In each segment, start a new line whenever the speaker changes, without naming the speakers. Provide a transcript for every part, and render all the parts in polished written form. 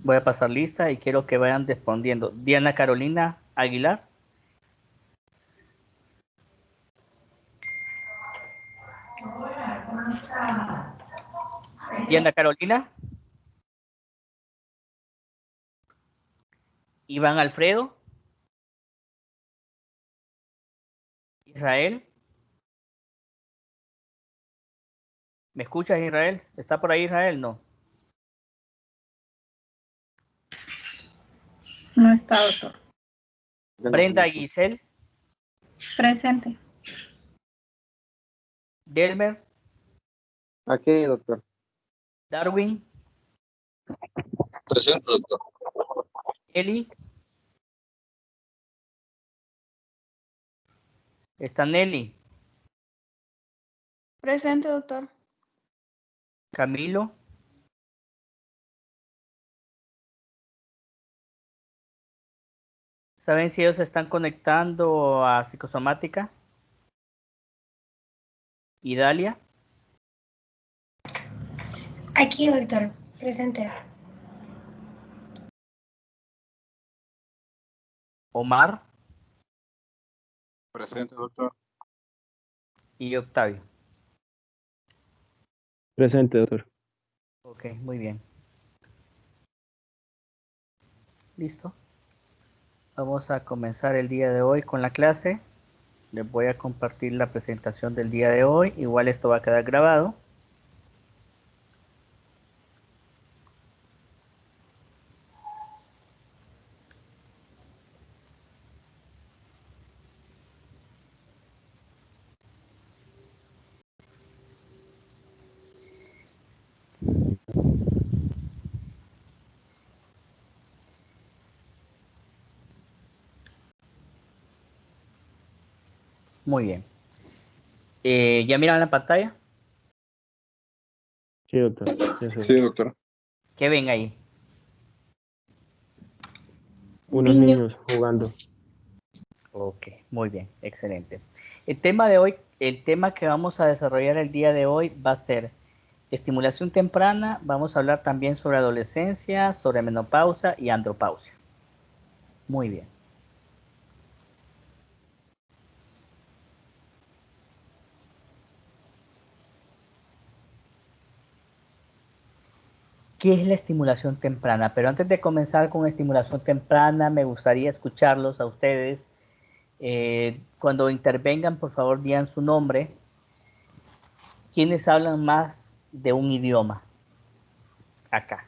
Voy a pasar lista y quiero que vayan respondiendo. Diana Carolina Aguilar. Diana Carolina. Iván Alfredo. Israel. ¿Me escuchas, Israel? ¿Está por ahí, Israel? No.
No está, doctor.
Brenda Giselle.
Presente.
Delmer.
Aquí, doctor.
Darwin.
Presente, doctor.
Eli. ¿Está Nelly?
Presente, doctor.
Camilo. ¿Saben si ellos se están conectando a psicosomática? ¿Y Dalia?
Aquí, doctor. Presente.
Omar.
Presente, doctor.
Y Octavio.
Presente, doctor.
Ok, muy bien. Listo. Vamos a comenzar el día de hoy con la clase. Les voy a compartir la presentación del día de hoy. Igual esto va a quedar grabado. Muy bien. ¿Ya miran la pantalla?
Sí, doctor.
Sí, doctor.
¿Qué ven ahí?
Unos niños jugando.
Ok, muy bien, excelente. El tema de hoy, el tema que vamos a desarrollar el día de hoy va a ser estimulación temprana. Vamos a hablar también sobre adolescencia, sobre menopausia y andropausia. Muy bien. ¿Qué es la estimulación temprana? Pero antes de comenzar con estimulación temprana, me gustaría escucharlos a ustedes. Cuando intervengan, por favor, digan su nombre. ¿Quiénes hablan más de un idioma? Acá.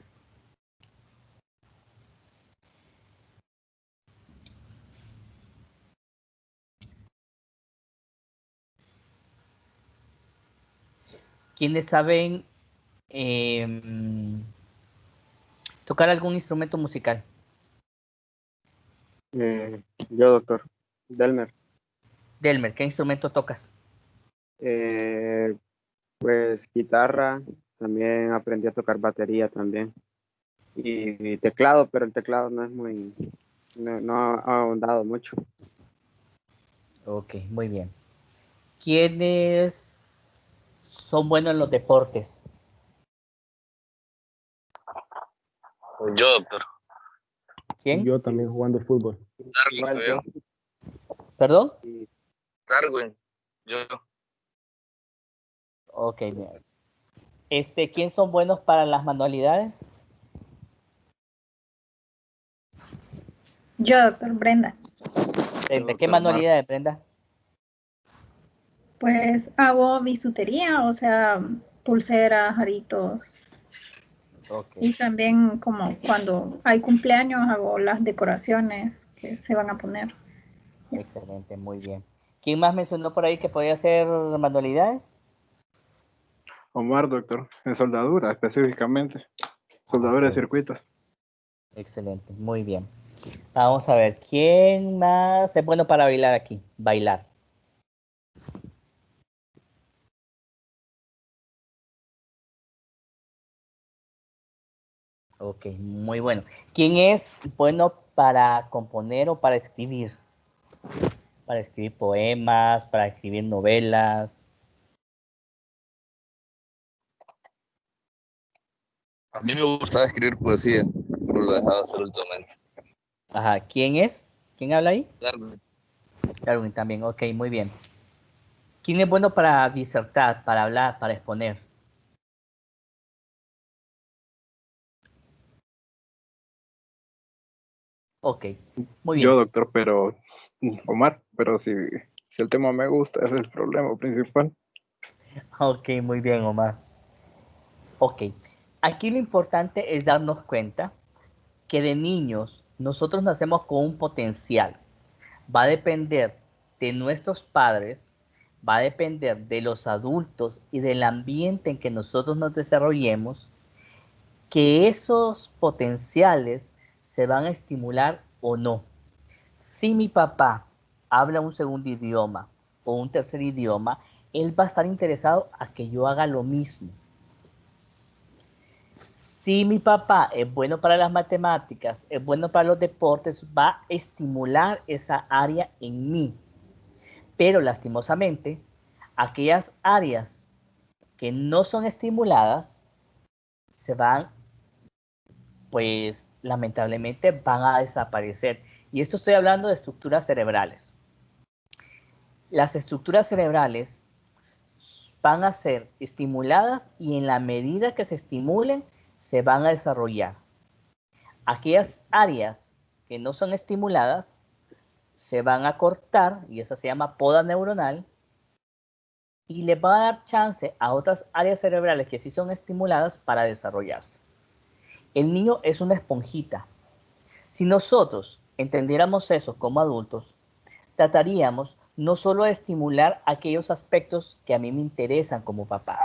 ¿Quiénes saben tocar algún instrumento musical?
Yo, doctor. Delmer.
Delmer, ¿qué instrumento tocas?
Pues guitarra, también aprendí a tocar batería también. Y teclado, pero el teclado no es muy, no ha ahondado mucho.
Ok, muy bien. ¿Quiénes son buenos en los deportes?
Yo, doctor.
¿Quién?
Yo también jugando fútbol.
Darwin,
Igual
soy
yo.
yo.
¿Perdón?
Y
Darwin, yo.
Ok, bien. ¿Quién son buenos para las manualidades?
Yo, doctor. Brenda.
Brenda, ¿qué
Doctor Omar.
manualidades, Brenda?
Pues hago bisutería, o sea, pulseras, aritos.
Ok,
Y también como cuando hay cumpleaños hago las decoraciones que se van a poner.
excelente, muy bien. ¿Quién más mencionó por ahí que podía hacer manualidades?
Omar, doctor. En soldadura, específicamente. Soldadura de
Ok,
circuitos.
excelente, muy bien. Vamos a ver, ¿quién más es bueno para bailar aquí? Bailar. Ok, muy bueno. ¿Quién es bueno para componer o para escribir? Para escribir poemas, para escribir novelas.
A mí me gusta escribir poesía. pero lo he dejado de hacer últimamente.
Ajá, ¿quién es? ¿Quién habla ahí?
Darwin.
Darwin también, ok, muy bien. ¿Quién es bueno para disertar, para hablar, para exponer? Ok, muy bien.
Yo, doctor, pero Omar, pero si el tema me gusta, ese es el problema principal.
Ok, muy bien, Omar. Ok, aquí lo importante es darnos cuenta que de niños nosotros nacemos con un potencial. Va a depender de nuestros padres, va a depender de los adultos y del ambiente en que nosotros nos desarrollemos, que esos potenciales se van a estimular o no. Si mi papá habla un segundo idioma o un tercer idioma, él va a estar interesado a que yo haga lo mismo. Si mi papá es bueno para las matemáticas, es bueno para los deportes, va a estimular esa área en mí. Pero lastimosamente, aquellas áreas que no son estimuladas se van, pues lamentablemente van a desaparecer. Y esto estoy hablando de estructuras cerebrales. Las estructuras cerebrales van a ser estimuladas y en la medida que se estimulen, se van a desarrollar. Aquellas áreas que no son estimuladas se van a cortar, y esa se llama poda neuronal, y le va a dar chance a otras áreas cerebrales que sí son estimuladas para desarrollarse. El niño es una esponjita. Si nosotros entendiéramos eso como adultos, trataríamos no solo de estimular aquellos aspectos que a mí me interesan como papá,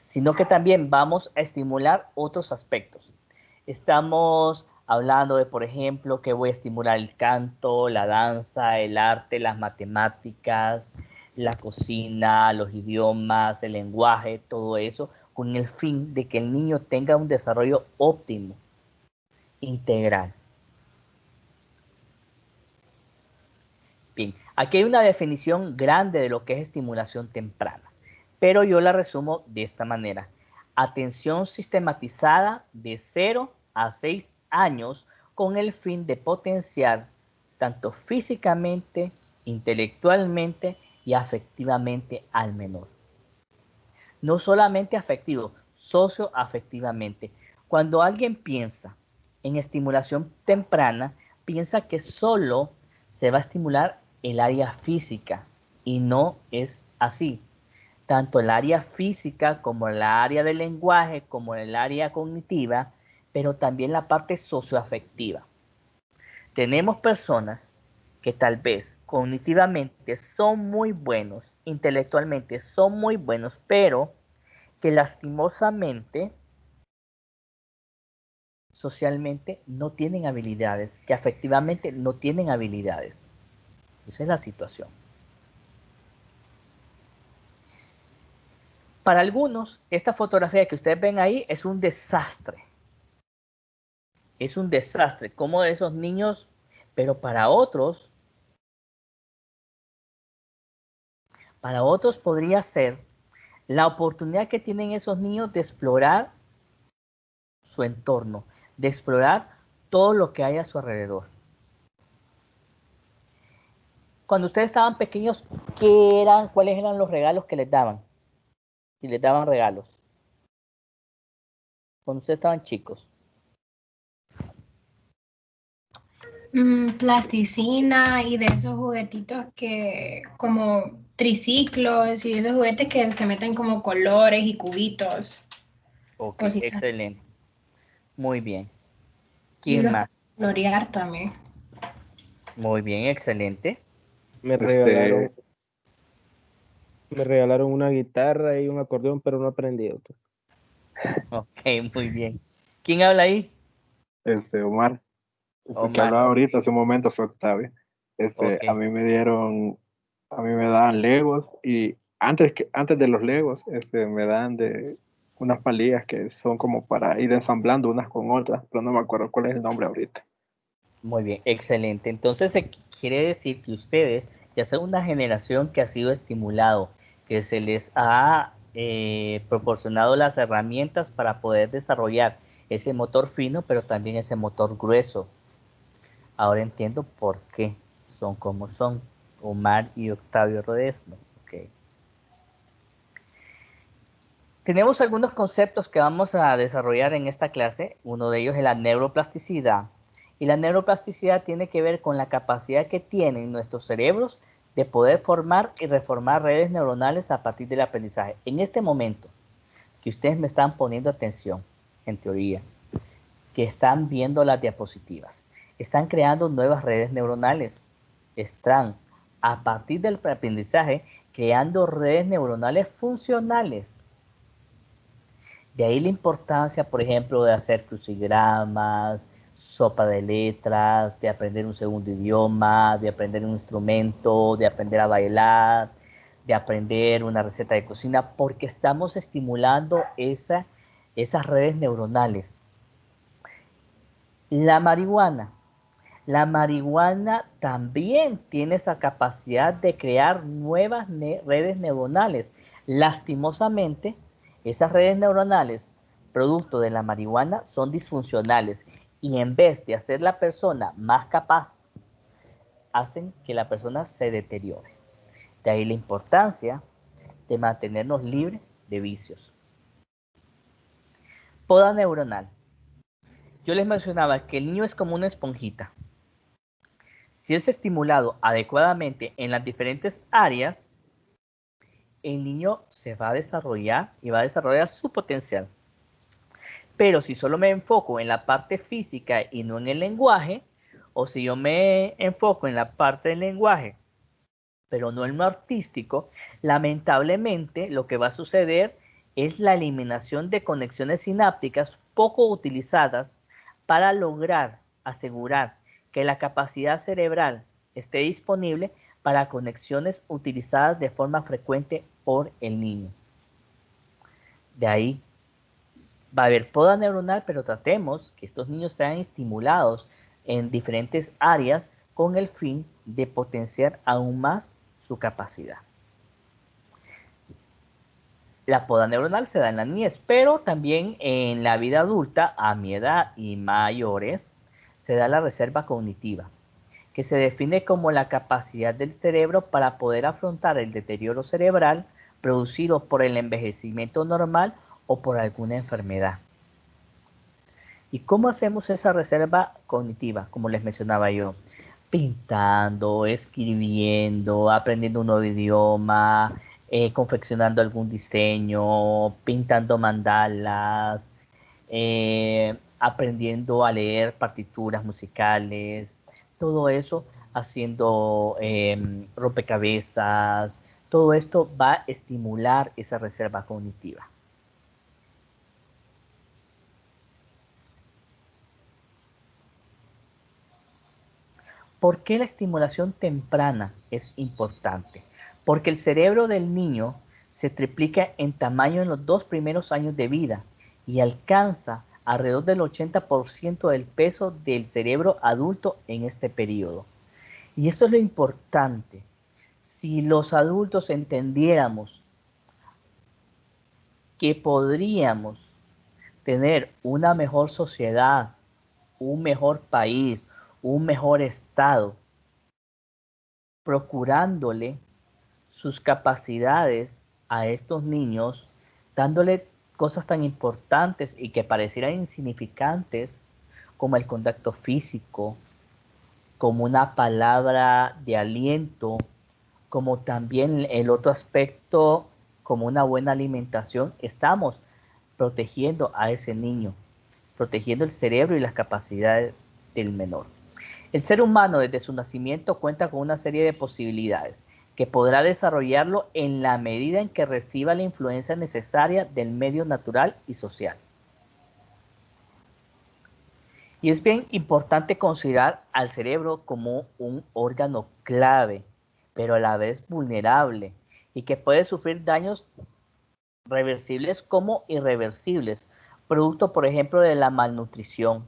sino que también vamos a estimular otros aspectos. Estamos hablando de, por ejemplo, que voy a estimular el canto, la danza, el arte, las matemáticas, la cocina, los idiomas, el lenguaje, todo eso, con el fin de que el niño tenga un desarrollo óptimo, integral. Bien, aquí hay una definición grande de lo que es estimulación temprana, pero yo la resumo de esta manera. Atención sistematizada de 0 a 6 años con el fin de potenciar tanto físicamente, intelectualmente y afectivamente al menor. No solamente afectivo, socioafectivamente. Cuando alguien piensa en estimulación temprana, piensa que solo se va a estimular el área física y no es así. Tanto el área física como el área del lenguaje, como el área cognitiva, pero también la parte socioafectiva. Tenemos personas que tal vez cognitivamente son muy buenos, intelectualmente son muy buenos, pero que lastimosamente socialmente no tienen habilidades, que afectivamente no tienen habilidades. Esa es la situación. Para algunos, esta fotografía que ustedes ven ahí es un desastre. Es un desastre, como de esos niños, pero para otros podría ser la oportunidad que tienen esos niños de explorar su entorno, de explorar todo lo que hay a su alrededor. Cuando ustedes estaban pequeños, ¿cuáles eran los regalos que les daban? Si les daban regalos. Cuando ustedes estaban chicos.
Plasticina y de esos juguetitos que como triciclos y de esos juguetes que se meten como colores y cubitos.
Ok,
Cositas así.
excelente. Muy bien.
Y
¿Quién
los
más?
colorear también.
Muy bien, excelente.
Me regalaron, me regalaron una guitarra y un acordeón, pero no aprendí, doctor.
Ok, muy bien. ¿Quién habla ahí?
Omar, el que
Omar,
hablaba
ok.
ahorita hace un momento fue Octavio.
Ok,
A mí me daban Legos y antes de los Legos, me dan de unas palillas que son como para ir ensamblando unas con otras, pero no me acuerdo cuál es el nombre ahorita.
muy bien, excelente. Entonces, quiere decir que ustedes ya son una generación que ha sido estimulado, que se les ha proporcionado las herramientas para poder desarrollar ese motor fino, pero también ese motor grueso. Ahora entiendo por qué son como son Omar y Octavio Rodesno. Okay. Tenemos algunos conceptos que vamos a desarrollar en esta clase. Uno de ellos es la neuroplasticidad. Y la neuroplasticidad tiene que ver con la capacidad que tienen nuestros cerebros de poder formar y reformar redes neuronales a partir del aprendizaje. En este momento que ustedes me están poniendo atención, en teoría, que están viendo las diapositivas, están creando nuevas redes neuronales. Están, a partir del aprendizaje, creando redes neuronales funcionales. De ahí la importancia, por ejemplo, de hacer crucigramas, sopa de letras, de aprender un segundo idioma, de aprender un instrumento, de aprender a bailar, de aprender una receta de cocina, porque estamos estimulando esas redes neuronales. La marihuana también tiene esa capacidad de crear nuevas redes neuronales. Lastimosamente, esas redes neuronales, producto de la marihuana, son disfuncionales y en vez de hacer la persona más capaz, hacen que la persona se deteriore. De ahí la importancia de mantenernos libres de vicios. Poda neuronal. Yo les mencionaba que el niño es como una esponjita. Si es estimulado adecuadamente en las diferentes áreas, el niño se va a desarrollar y va a desarrollar su potencial. Pero si solo me enfoco en la parte física y no en el lenguaje, o si yo me enfoco en la parte del lenguaje, pero no en lo artístico, lamentablemente lo que va a suceder es la eliminación de conexiones sinápticas poco utilizadas para lograr asegurar que la capacidad cerebral esté disponible para conexiones utilizadas de forma frecuente por el niño. De ahí va a haber poda neuronal, pero tratemos que estos niños sean estimulados en diferentes áreas con el fin de potenciar aún más su capacidad. La poda neuronal se da en la niñez, pero también en la vida adulta, a mi edad y mayores, se da la reserva cognitiva, que se define como la capacidad del cerebro para poder afrontar el deterioro cerebral producido por el envejecimiento normal o por alguna enfermedad. ¿Y cómo hacemos esa reserva cognitiva? Como les mencionaba yo, pintando, escribiendo, aprendiendo un nuevo idioma, confeccionando algún diseño, pintando mandalas, aprendiendo a leer partituras musicales, todo eso haciendo rompecabezas, todo esto va a estimular esa reserva cognitiva. ¿Por qué la estimulación temprana es importante? Porque el cerebro del niño se triplica en tamaño en los 2 primeros años de vida y alcanza alrededor del 80% del peso del cerebro adulto en este periodo. Y eso es lo importante. Si los adultos entendiéramos que podríamos tener una mejor sociedad, un mejor país, un mejor estado, procurándole sus capacidades a estos niños, dándole cosas tan importantes y que parecieran insignificantes como el contacto físico, como una palabra de aliento, como también el otro aspecto, como una buena alimentación, estamos protegiendo a ese niño, protegiendo el cerebro y las capacidades del menor. El ser humano desde su nacimiento cuenta con una serie de posibilidades que podrá desarrollarlo en la medida en que reciba la influencia necesaria del medio natural y social. Y es bien importante considerar al cerebro como un órgano clave, pero a la vez vulnerable y que puede sufrir daños reversibles como irreversibles, producto, por ejemplo, de la malnutrición,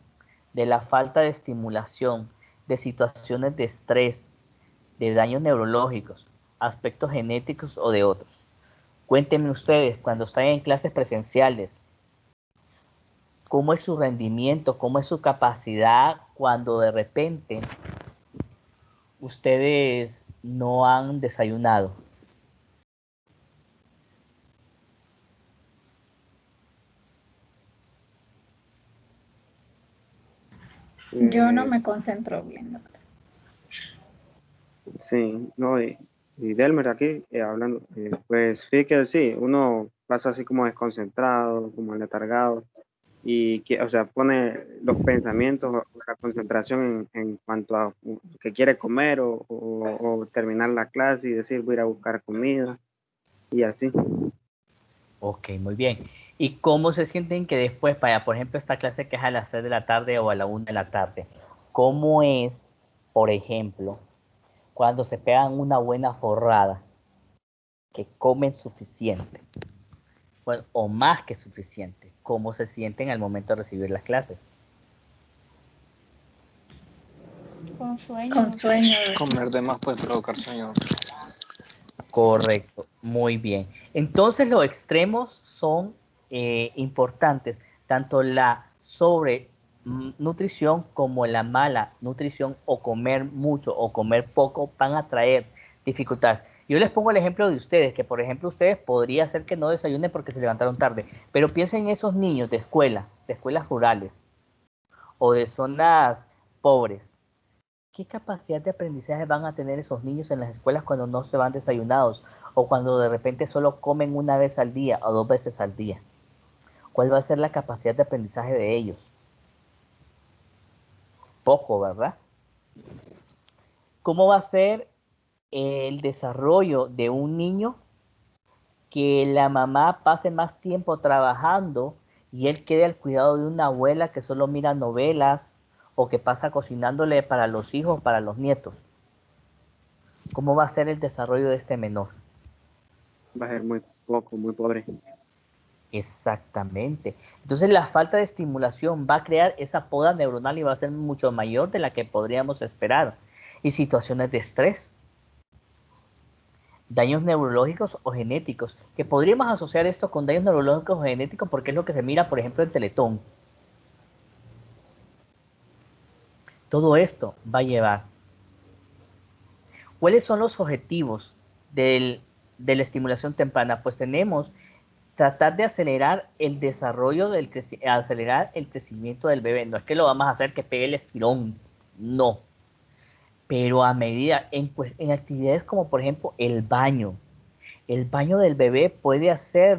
de la falta de estimulación, de situaciones de estrés, de daños neurológicos, aspectos genéticos o de otros. Cuéntenme ustedes, cuando están en clases presenciales, cómo es su rendimiento, cómo es su capacidad cuando de repente ustedes no han desayunado.
Yo no me concentro bien, doctor.
Sí, no, y Delmer aquí hablando, pues sí que sí, uno pasa así como desconcentrado, como letargado, y que, o sea, pone los pensamientos, o la concentración en cuanto a que quiere comer o terminar la clase y decir voy a ir a buscar comida y así.
Ok, muy bien. ¿Y cómo se sienten que después, para, por ejemplo, esta clase que es a las 3 de la tarde o a la 1 de la tarde, cómo es, por ejemplo, cuando se pegan una buena forrada, que comen suficiente, bueno, o más que suficiente, cómo se sienten al momento de recibir las clases?
Con sueño.
Con sueño.
Comer de más puede provocar sueño.
Correcto, muy bien. Entonces los extremos son importantes, tanto la sobrenutrición como la mala nutrición, o comer mucho o comer poco, van a traer dificultades. Yo les pongo el ejemplo de ustedes, que por ejemplo ustedes podría ser que no desayunen porque se levantaron tarde, pero piensen en esos niños de escuela, de escuelas rurales o de zonas pobres. ¿Qué capacidad de aprendizaje van a tener esos niños en las escuelas cuando no se van desayunados o cuando de repente solo comen una vez al día o 2 veces al día? ¿Cuál va a ser la capacidad de aprendizaje de ellos? Poco, ¿verdad? ¿Cómo va a ser el desarrollo de un niño que la mamá pase más tiempo trabajando y él quede al cuidado de una abuela que solo mira novelas o que pasa cocinándole para los hijos, para los nietos? ¿Cómo va a ser el desarrollo de este menor?
Va a ser muy poco, muy pobre.
Exactamente. Entonces la falta de estimulación va a crear esa poda neuronal y va a ser mucho mayor de la que podríamos esperar. Y situaciones de estrés, daños neurológicos o genéticos, que podríamos asociar esto con daños neurológicos o genéticos porque es lo que se mira, por ejemplo, en Teletón. Todo esto va a llevar. ¿Cuáles son los objetivos de la estimulación temprana? Pues tenemos tratar de acelerar el desarrollo acelerar el crecimiento del bebé. No es que lo vamos a hacer que pegue el estirón, no. Pero a medida, en actividades como por ejemplo el baño del bebé puede ser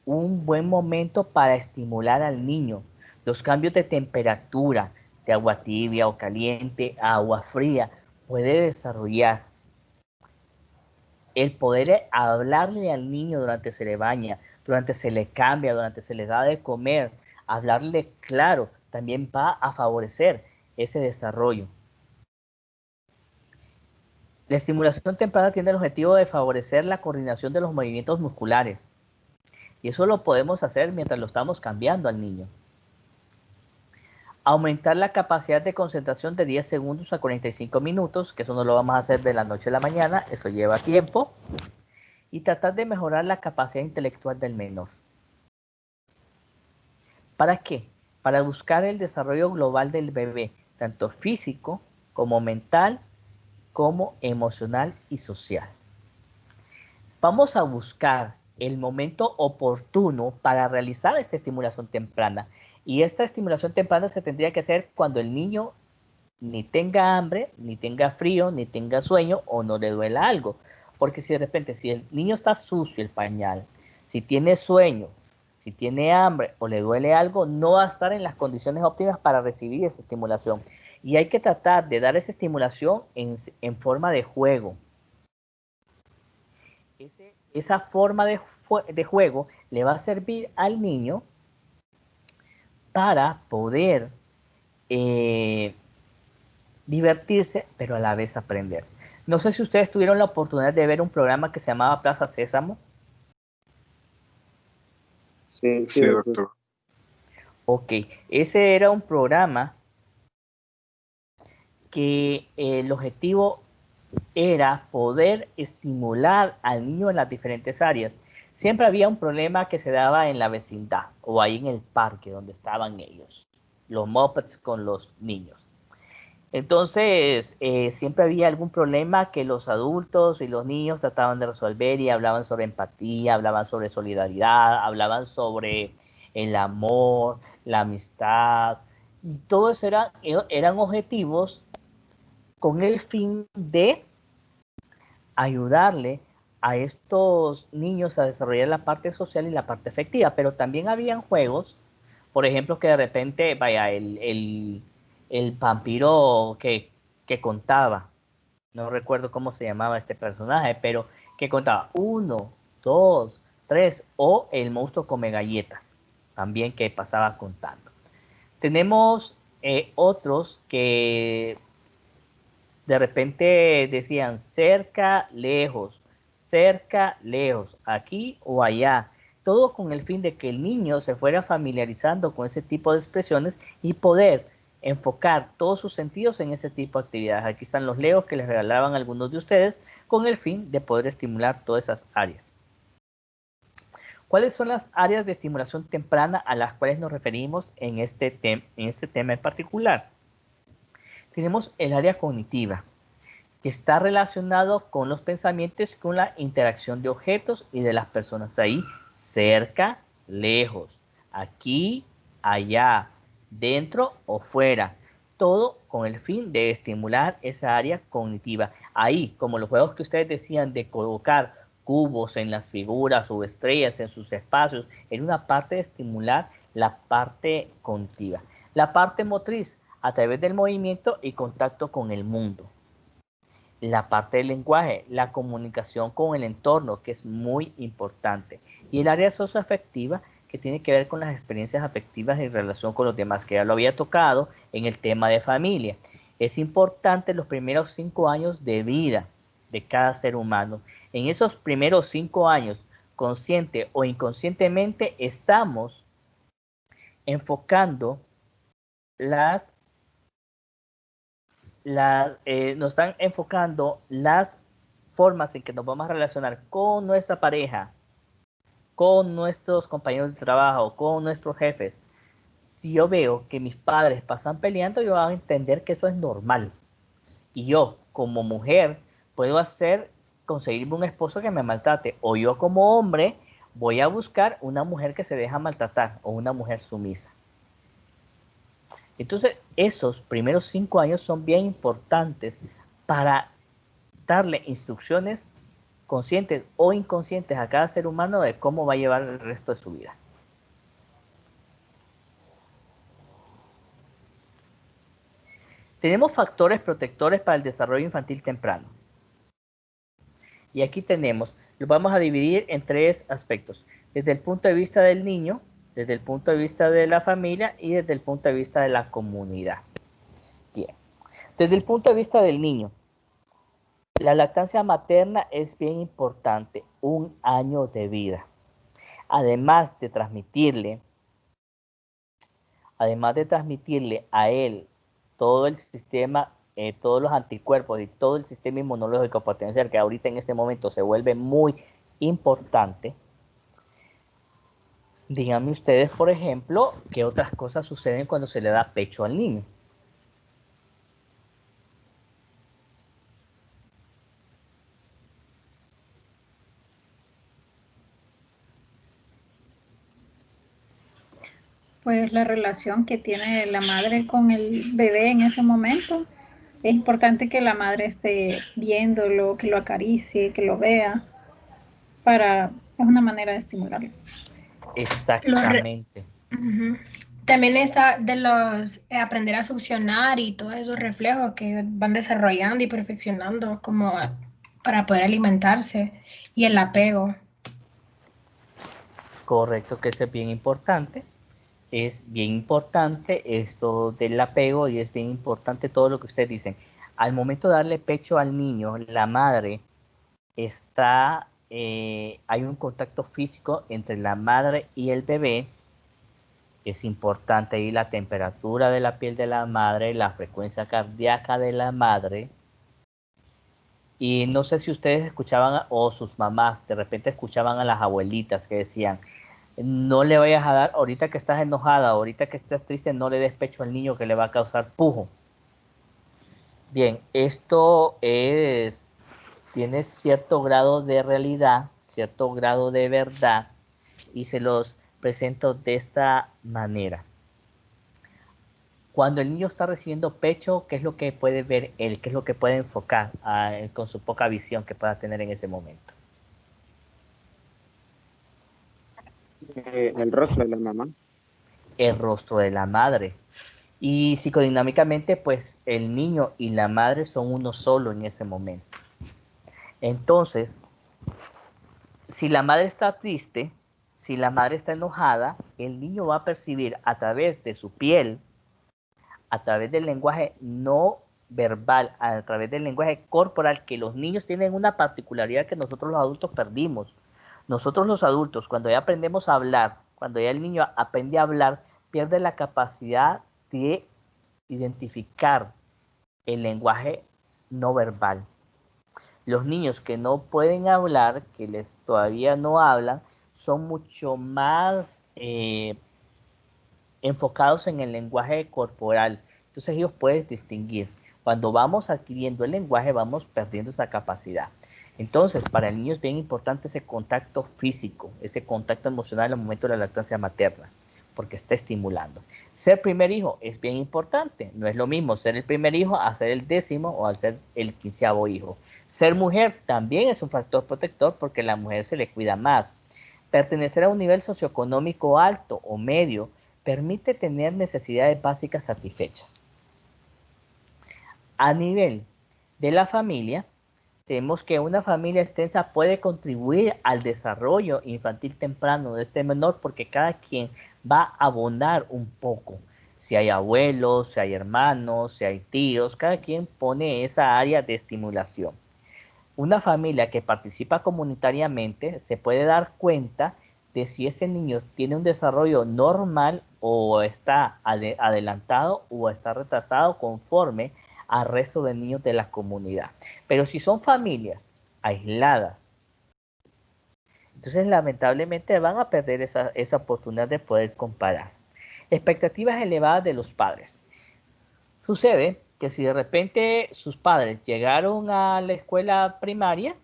un buen momento para estimular al niño. Los cambios de temperatura, de agua tibia o caliente a agua fría, puede desarrollar el poder hablarle al niño durante se le baña, durante se le cambia, durante se le da de comer, hablarle claro, también va a favorecer ese desarrollo. La estimulación temprana tiene el objetivo de favorecer la coordinación de los movimientos musculares. Y eso lo podemos hacer mientras lo estamos cambiando al niño. Aumentar la capacidad de concentración de 10 segundos a 45 minutos, que eso no lo vamos a hacer de la noche a la mañana, eso lleva tiempo. Y tratar de mejorar la capacidad intelectual del menor. ¿Para qué? Para buscar el desarrollo global del bebé, tanto físico como mental, como emocional y social. Vamos a buscar el momento oportuno para realizar esta estimulación temprana. Y esta estimulación temprana se tendría que hacer cuando el niño ni tenga hambre, ni tenga frío, ni tenga sueño o no le duela algo. Porque si de repente, si el niño está sucio el pañal, si tiene sueño, si tiene hambre o le duele algo, no va a estar en las condiciones óptimas para recibir esa estimulación. Y hay que tratar de dar esa estimulación en forma de juego. Esa forma de juego le va a servir al niño para poder divertirse, pero a la vez aprender. No sé si ustedes tuvieron la oportunidad de ver un programa que se llamaba Plaza Sésamo.
Sí,
Sí, doctor.
Ok, ese era un programa que el objetivo era poder estimular al niño en las diferentes áreas. siempre había un problema que se daba en la vecindad o ahí en el parque donde estaban ellos, los mopeds con los niños. Entonces, siempre había algún problema que los adultos y los niños trataban de resolver y hablaban sobre empatía, hablaban sobre solidaridad, hablaban sobre el amor, la amistad, y todo eso eran objetivos con el fin de ayudarle a estos niños a desarrollar la parte social y la parte afectiva, pero también habían juegos, por ejemplo, que de repente, vaya, el vampiro que contaba, no recuerdo cómo se llamaba este personaje, pero que contaba 1, 2, 3, o el monstruo come galletas, también que pasaba contando. Tenemos otros que de repente decían cerca, lejos, aquí o allá, todo con el fin de que el niño se fuera familiarizando con ese tipo de expresiones y poder enfocar todos sus sentidos en ese tipo de actividades. Aquí están los legos que les regalaban algunos de ustedes con el fin de poder estimular todas esas áreas. ¿Cuáles son las áreas de estimulación temprana a las cuales nos referimos en este tema en particular? Tenemos el área cognitiva, que está relacionado con los pensamientos, con la interacción de objetos y de las personas ahí, cerca, lejos, aquí, allá, dentro o fuera, todo con el fin de estimular esa área cognitiva. Ahí, como los juegos que ustedes decían de colocar cubos en las figuras o estrellas en sus espacios, en una parte de estimular la parte cognitiva. La parte motriz, a través del movimiento y contacto con el mundo. La parte del lenguaje, la comunicación con el entorno, que es muy importante. Y el área socioafectiva, que tiene que ver con las experiencias afectivas en relación con los demás, que ya lo había tocado en el tema de familia. Es importante los primeros 5 años de vida de cada ser humano. En esos primeros 5 años, consciente o inconscientemente, estamos enfocando nos están enfocando las formas en que nos vamos a relacionar con nuestra pareja, con nuestros compañeros de trabajo, con nuestros jefes. Si yo veo que mis padres pasan peleando, yo voy a entender que eso es normal. Y yo, como mujer, puedo conseguirme un esposo que me maltrate. O yo, como hombre, voy a buscar una mujer que se deja maltratar o una mujer sumisa. Entonces, esos primeros 5 años son bien importantes para darle instrucciones conscientes o inconscientes a cada ser humano de cómo va a llevar el resto de su vida. Tenemos factores protectores para el desarrollo infantil temprano. Y aquí lo vamos a dividir en 3 aspectos. Desde el punto de vista del niño, desde el punto de vista de la familia y desde el punto de vista de la comunidad. Bien. Desde el punto de vista del niño, la lactancia materna es bien importante, 1 año de vida. Además de transmitirle a él todo el sistema, todos los anticuerpos y todo el sistema inmunológico potencial, que ahorita en este momento se vuelve muy importante. Díganme ustedes, por ejemplo, qué otras cosas suceden cuando se le da pecho al niño.
Pues la relación que tiene la madre con el bebé en ese momento. Es importante que la madre esté viéndolo, que lo acaricie, que lo vea, es una manera de estimularlo.
Exactamente.
También está de los aprender a succionar y todos esos reflejos que van desarrollando y perfeccionando como para poder alimentarse, y el apego.
Correcto, que eso es bien importante. Es bien importante esto del apego y es bien importante todo lo que ustedes dicen. Al momento de darle pecho al niño, la madre hay un contacto físico entre la madre y el bebé. Es importante ahí la temperatura de la piel de la madre, la frecuencia cardíaca de la madre. Y no sé si ustedes escuchaban o sus mamás de repente escuchaban a las abuelitas que decían, no le vayas a dar, ahorita que estás enojada, ahorita que estás triste, no le des pecho al niño que le va a causar pujo. Bien, esto tiene cierto grado de realidad, cierto grado de verdad, y se los presento de esta manera. Cuando el niño está recibiendo pecho, ¿qué es lo que puede ver él? ¿Qué es lo que puede enfocar con su poca visión que pueda tener en ese momento?
El rostro de la mamá.
El rostro de la madre. Y psicodinámicamente, pues el niño y la madre son uno solo en ese momento. Entonces, si la madre está triste, si la madre está enojada, el niño va a percibir a través de su piel, a través del lenguaje no verbal, a través del lenguaje corporal, que los niños tienen una particularidad que nosotros los adultos perdimos. Nosotros los adultos, cuando ya aprendemos a hablar, cuando ya el niño aprende a hablar, pierde la capacidad de identificar el lenguaje no verbal. Los niños que no pueden hablar, que les todavía no hablan, son mucho más enfocados en el lenguaje corporal. Entonces ellos pueden distinguir. Cuando vamos adquiriendo el lenguaje, vamos perdiendo esa capacidad. Entonces, para el niño es bien importante ese contacto físico, ese contacto emocional en el momento de la lactancia materna, porque está estimulando. Ser primer hijo es bien importante. No es lo mismo ser el primer hijo a ser el 10º o al ser el 15º hijo. Ser mujer también es un factor protector porque a la mujer se le cuida más. Pertenecer a un nivel socioeconómico alto o medio permite tener necesidades básicas satisfechas. A nivel de la familia, tenemos que una familia extensa puede contribuir al desarrollo infantil temprano de este menor porque cada quien va a abonar un poco. Si hay abuelos, si hay hermanos, si hay tíos, cada quien pone esa área de estimulación. Una familia que participa comunitariamente se puede dar cuenta de si ese niño tiene un desarrollo normal o está adelantado o está retrasado conforme al resto de niños de la comunidad. Pero si son familias aisladas, entonces lamentablemente van a perder esa oportunidad de poder comparar. Expectativas elevadas de los padres. Sucede que si de repente sus padres llegaron a la escuela primaria,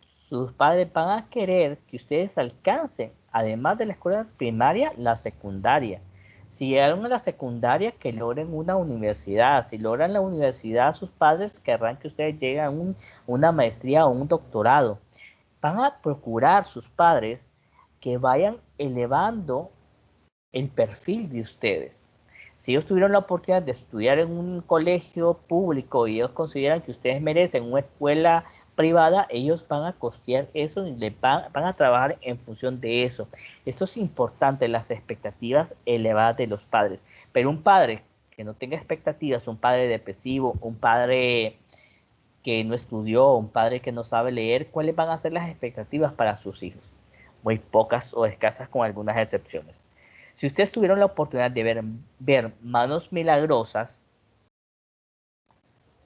sus padres van a querer que ustedes alcancen, además de la escuela primaria, la secundaria. Si llegaron a la secundaria, que logren una universidad. Si logran la universidad, sus padres querrán que ustedes lleguen a una maestría o un doctorado. Van a procurar sus padres que vayan elevando el perfil de ustedes. Si ellos tuvieron la oportunidad de estudiar en un colegio público y ellos consideran que ustedes merecen una escuela privada, ellos van a costear eso y van a trabajar en función de eso. Esto es importante, las expectativas elevadas de los padres. Pero un padre que no tenga expectativas, un padre depresivo, un padre que no estudió, un padre que no sabe leer, ¿cuáles van a ser las expectativas para sus hijos? Muy pocas o escasas con algunas excepciones. Si ustedes tuvieron la oportunidad de ver Manos Milagrosas,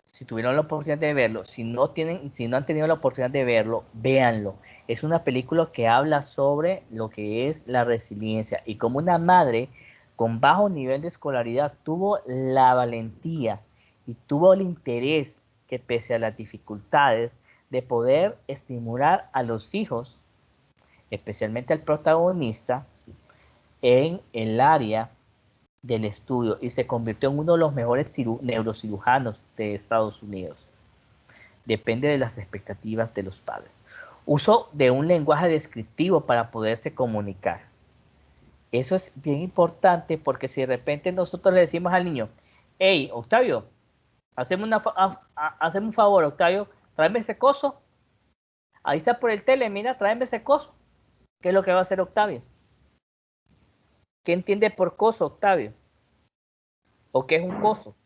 si tuvieron la oportunidad de verlo, si no han tenido la oportunidad de verlo, véanlo. Es una película que habla sobre lo que es la resiliencia y cómo una madre con bajo nivel de escolaridad tuvo la valentía y tuvo el interés que pese a las dificultades de poder estimular a los hijos, especialmente al protagonista, en el área del estudio y se convirtió en uno de los mejores neurocirujanos de Estados Unidos. Depende de las expectativas de los padres. Uso de un lenguaje descriptivo para poderse comunicar. Eso es bien importante porque si de repente nosotros le decimos al niño, hey, Octavio, hazme un favor, Octavio, tráeme ese coso. Ahí está por el tele, mira, tráeme ese coso. ¿Qué es lo que va a hacer Octavio? ¿Qué entiende por coso, Octavio? ¿O qué es un coso?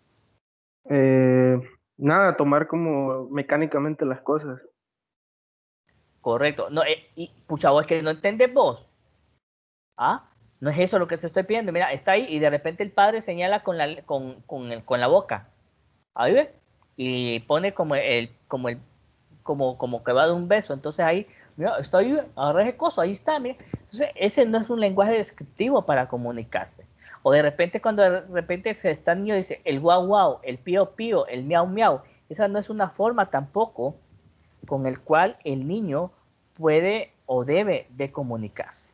Nada, tomar como mecánicamente las cosas.
Correcto. No, y pucha, vos es que no entendés vos. ¿Ah? No es eso lo que te estoy pidiendo. Mira, está ahí y de repente el padre señala con la boca. Ahí ve. Y pone como como que va de un beso. Entonces ahí, mira, está ahí, agarra ese coso, ahí está, mira. Entonces ese no es un lenguaje descriptivo para comunicarse. O de repente cuando de repente se está el niño dice el guau guau, el pío pío, el miau miau. Esa no es una forma tampoco con el cual el niño puede o debe de comunicarse.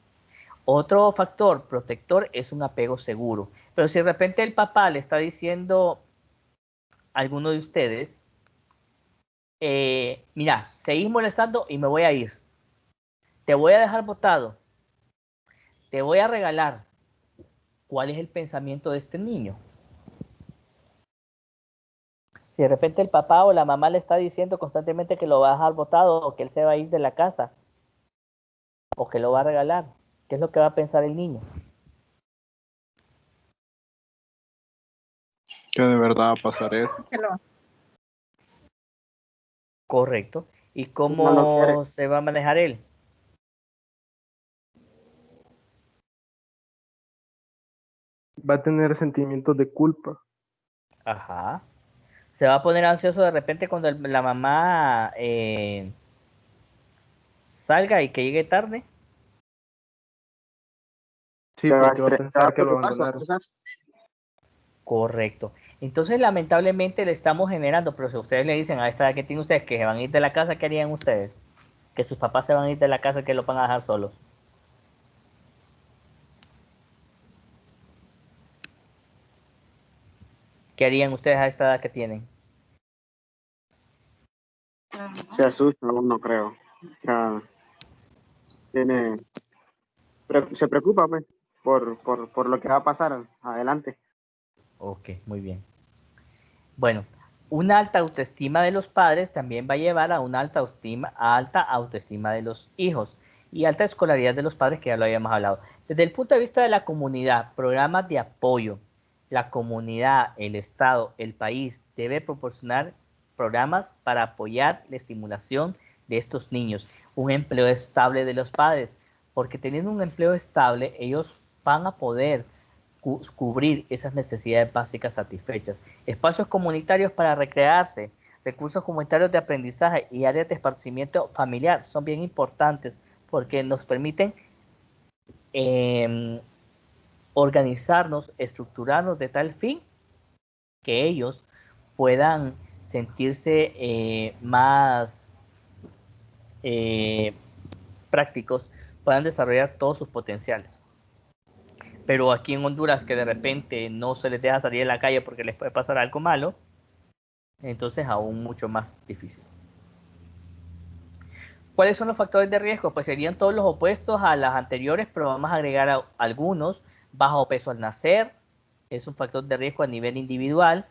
Otro factor protector es un apego seguro. Pero si de repente el papá le está diciendo a alguno de ustedes, mira, seguís molestando y me voy a ir. Te voy a dejar botado. Te voy a regalar. ¿Cuál es el pensamiento de este niño? Si de repente el papá o la mamá le está diciendo constantemente que lo va a dejar botado o que él se va a ir de la casa o que lo va a regalar, ¿qué es lo que va a pensar el niño?
Que de verdad va a pasar eso.
Correcto. ¿Y
No lo quiere.
cómo se va a manejar él?
Va a tener sentimientos de culpa.
Ajá. Se va a poner ansioso de repente cuando la mamá salga y que llegue tarde.
Sí,
Se va a
porque va a
se va a
pensar que lo
preocupar, se va a
abandonaron.
estresar.
Correcto. Entonces, lamentablemente le estamos generando, pero si ustedes le dicen a esta edad que tienen ustedes que se van a ir de la casa, ¿qué harían ustedes? Que sus papás se van a ir de la casa, que lo van a dejar solos. ¿Qué harían ustedes a esta edad que tienen?
Se asusta uno, creo. O sea, se preocupa pues, por lo que va a pasar adelante.
Ok, muy bien. Bueno, una alta autoestima de los padres también va a llevar a una alta autoestima de los hijos y alta escolaridad de los padres, que ya lo habíamos hablado. Desde el punto de vista de la comunidad, programas de apoyo, la comunidad, el Estado, el país debe proporcionar programas para apoyar la estimulación de estos niños, un empleo estable de los padres, porque teniendo un empleo estable, ellos van a poder cubrir esas necesidades básicas satisfechas. Espacios comunitarios para recrearse, recursos comunitarios de aprendizaje y áreas de esparcimiento familiar son bien importantes porque nos permiten organizarnos, estructurarnos de tal fin que ellos puedan sentirse más prácticos, puedan desarrollar todos sus potenciales. Pero aquí en Honduras que de repente no se les deja salir de la calle porque les puede pasar algo malo, entonces aún mucho más difícil. ¿Cuáles son los factores de riesgo? Pues serían todos los opuestos a las anteriores, pero vamos a agregar algunos. Bajo peso al nacer, es un factor de riesgo a nivel individual.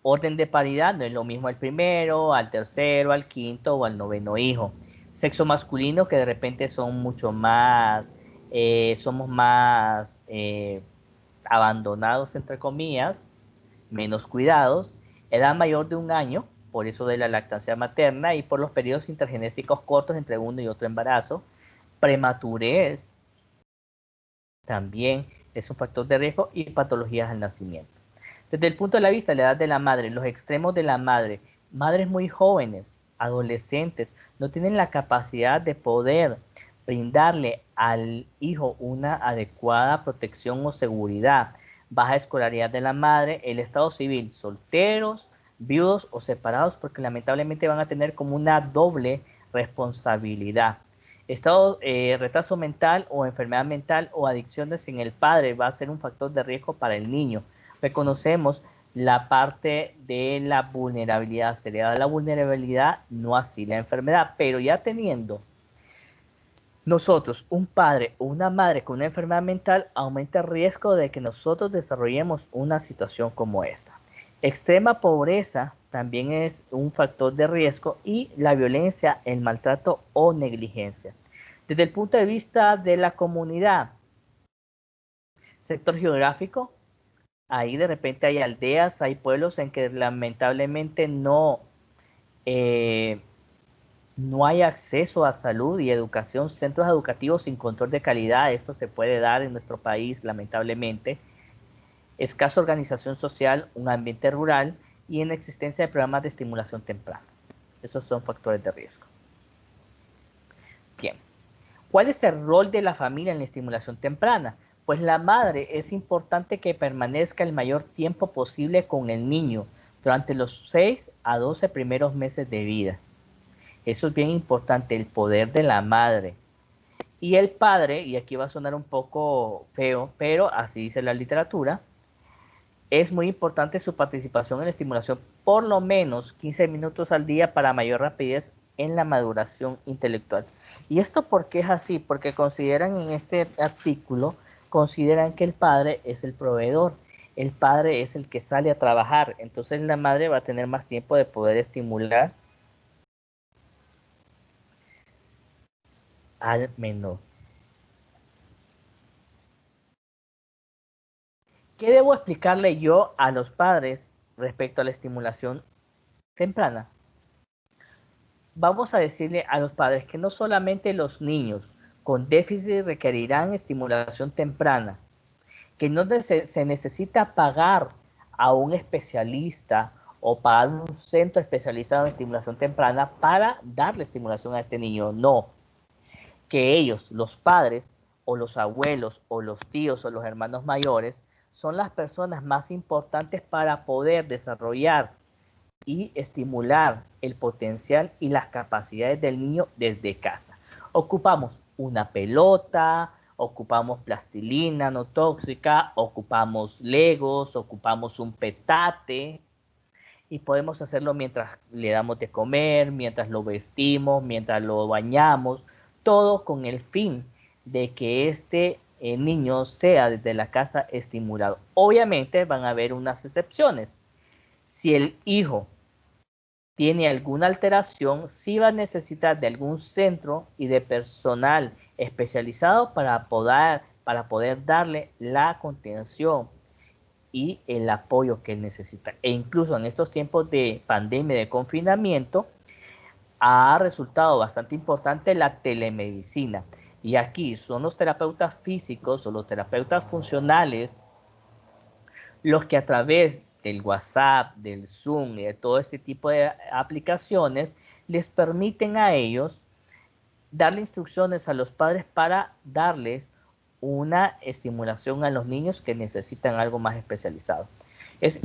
Orden de paridad, no es lo mismo al primero, al tercero, al quinto o al noveno hijo. Sexo masculino, que de repente son mucho más, somos más abandonados, entre comillas, menos cuidados. Edad mayor de 1 año, por eso de la lactancia materna y por los periodos intergenésicos cortos entre uno y otro embarazo. Prematurez también es un factor de riesgo y patologías al nacimiento. Desde el punto de vista de la edad de la madre, los extremos de la madre, madres muy jóvenes, adolescentes, no tienen la capacidad de poder brindarle al hijo una adecuada protección o seguridad. Baja escolaridad de la madre, el estado civil, solteros, viudos o separados, porque lamentablemente van a tener como una doble responsabilidad. Estado, retraso mental o enfermedad mental o adicciones en el padre va a ser un factor de riesgo para el niño. Reconocemos la parte de la vulnerabilidad, se le da la vulnerabilidad, no así la enfermedad, pero ya teniendo nosotros un padre o una madre con una enfermedad mental, aumenta el riesgo de que nosotros desarrollemos una situación como esta. Extrema pobreza también es un factor de riesgo y la violencia, el maltrato o negligencia. Desde el punto de vista de la comunidad, sector geográfico, ahí de repente hay aldeas, hay pueblos en que lamentablemente no hay acceso a salud y educación, centros educativos sin control de calidad, esto se puede dar en nuestro país lamentablemente. Escasa organización social, un ambiente rural y inexistencia de programas de estimulación temprana. Esos son factores de riesgo. Bien. ¿Cuál es el rol de la familia en la estimulación temprana? Pues la madre es importante que permanezca el mayor tiempo posible con el niño durante los 6 a 12 primeros meses de vida. Eso es bien importante, el poder de la madre. Y el padre, y aquí va a sonar un poco feo, pero así dice la literatura, es muy importante su participación en la estimulación, por lo menos 15 minutos al día para mayor rapidez en la maduración intelectual. ¿Y esto por qué es así? Porque consideran en este artículo, consideran que el padre es el proveedor, el padre es el que sale a trabajar, entonces la madre va a tener más tiempo de poder estimular al menor. ¿Qué debo explicarle yo a los padres respecto a la estimulación temprana? Vamos a decirle a los padres que no solamente los niños con déficit requerirán estimulación temprana, que no se necesita pagar a un especialista o pagar un centro especializado en estimulación temprana para darle estimulación a este niño. No, que ellos, los padres o los abuelos o los tíos o los hermanos mayores, son las personas más importantes para poder desarrollar y estimular el potencial y las capacidades del niño desde casa. Ocupamos una pelota, ocupamos plastilina no tóxica, ocupamos legos, ocupamos un petate y podemos hacerlo mientras le damos de comer, mientras lo vestimos, mientras lo bañamos, todo con el fin de que este niño sea desde la casa estimulado. Obviamente van a haber unas excepciones. Si el hijo tiene alguna alteración, sí va a necesitar de algún centro y de personal especializado para poder darle la contención y el apoyo que él necesita. E incluso en estos tiempos de pandemia, de confinamiento, ha resultado bastante importante la telemedicina. Y aquí son los terapeutas físicos o los terapeutas funcionales los que a través del WhatsApp, del Zoom y de todo este tipo de aplicaciones les permiten a ellos darle instrucciones a los padres para darles una estimulación a los niños que necesitan algo más especializado.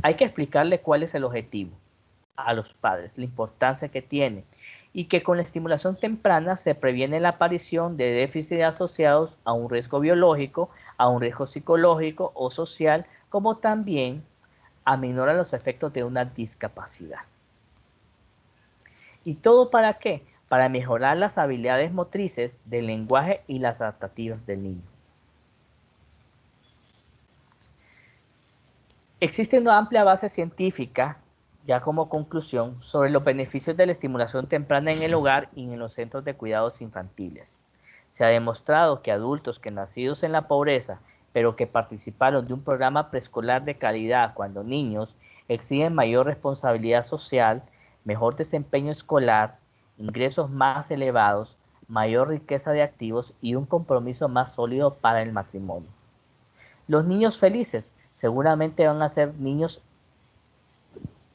Hay que explicarle cuál es el objetivo a los padres, la importancia que tiene y que con la estimulación temprana se previene la aparición de déficits asociados a un riesgo biológico, a un riesgo psicológico o social, como también aminora los efectos de una discapacidad. ¿Y todo para qué? Para mejorar las habilidades motrices del lenguaje y las adaptativas del niño. Existe una amplia base científica, ya como conclusión, sobre los beneficios de la estimulación temprana en el hogar y en los centros de cuidados infantiles. Se ha demostrado que adultos que nacidos en la pobreza, pero que participaron de un programa preescolar de calidad cuando niños, exigen mayor responsabilidad social, mejor desempeño escolar, ingresos más elevados, mayor riqueza de activos y un compromiso más sólido para el matrimonio. Los niños felices seguramente van a ser niños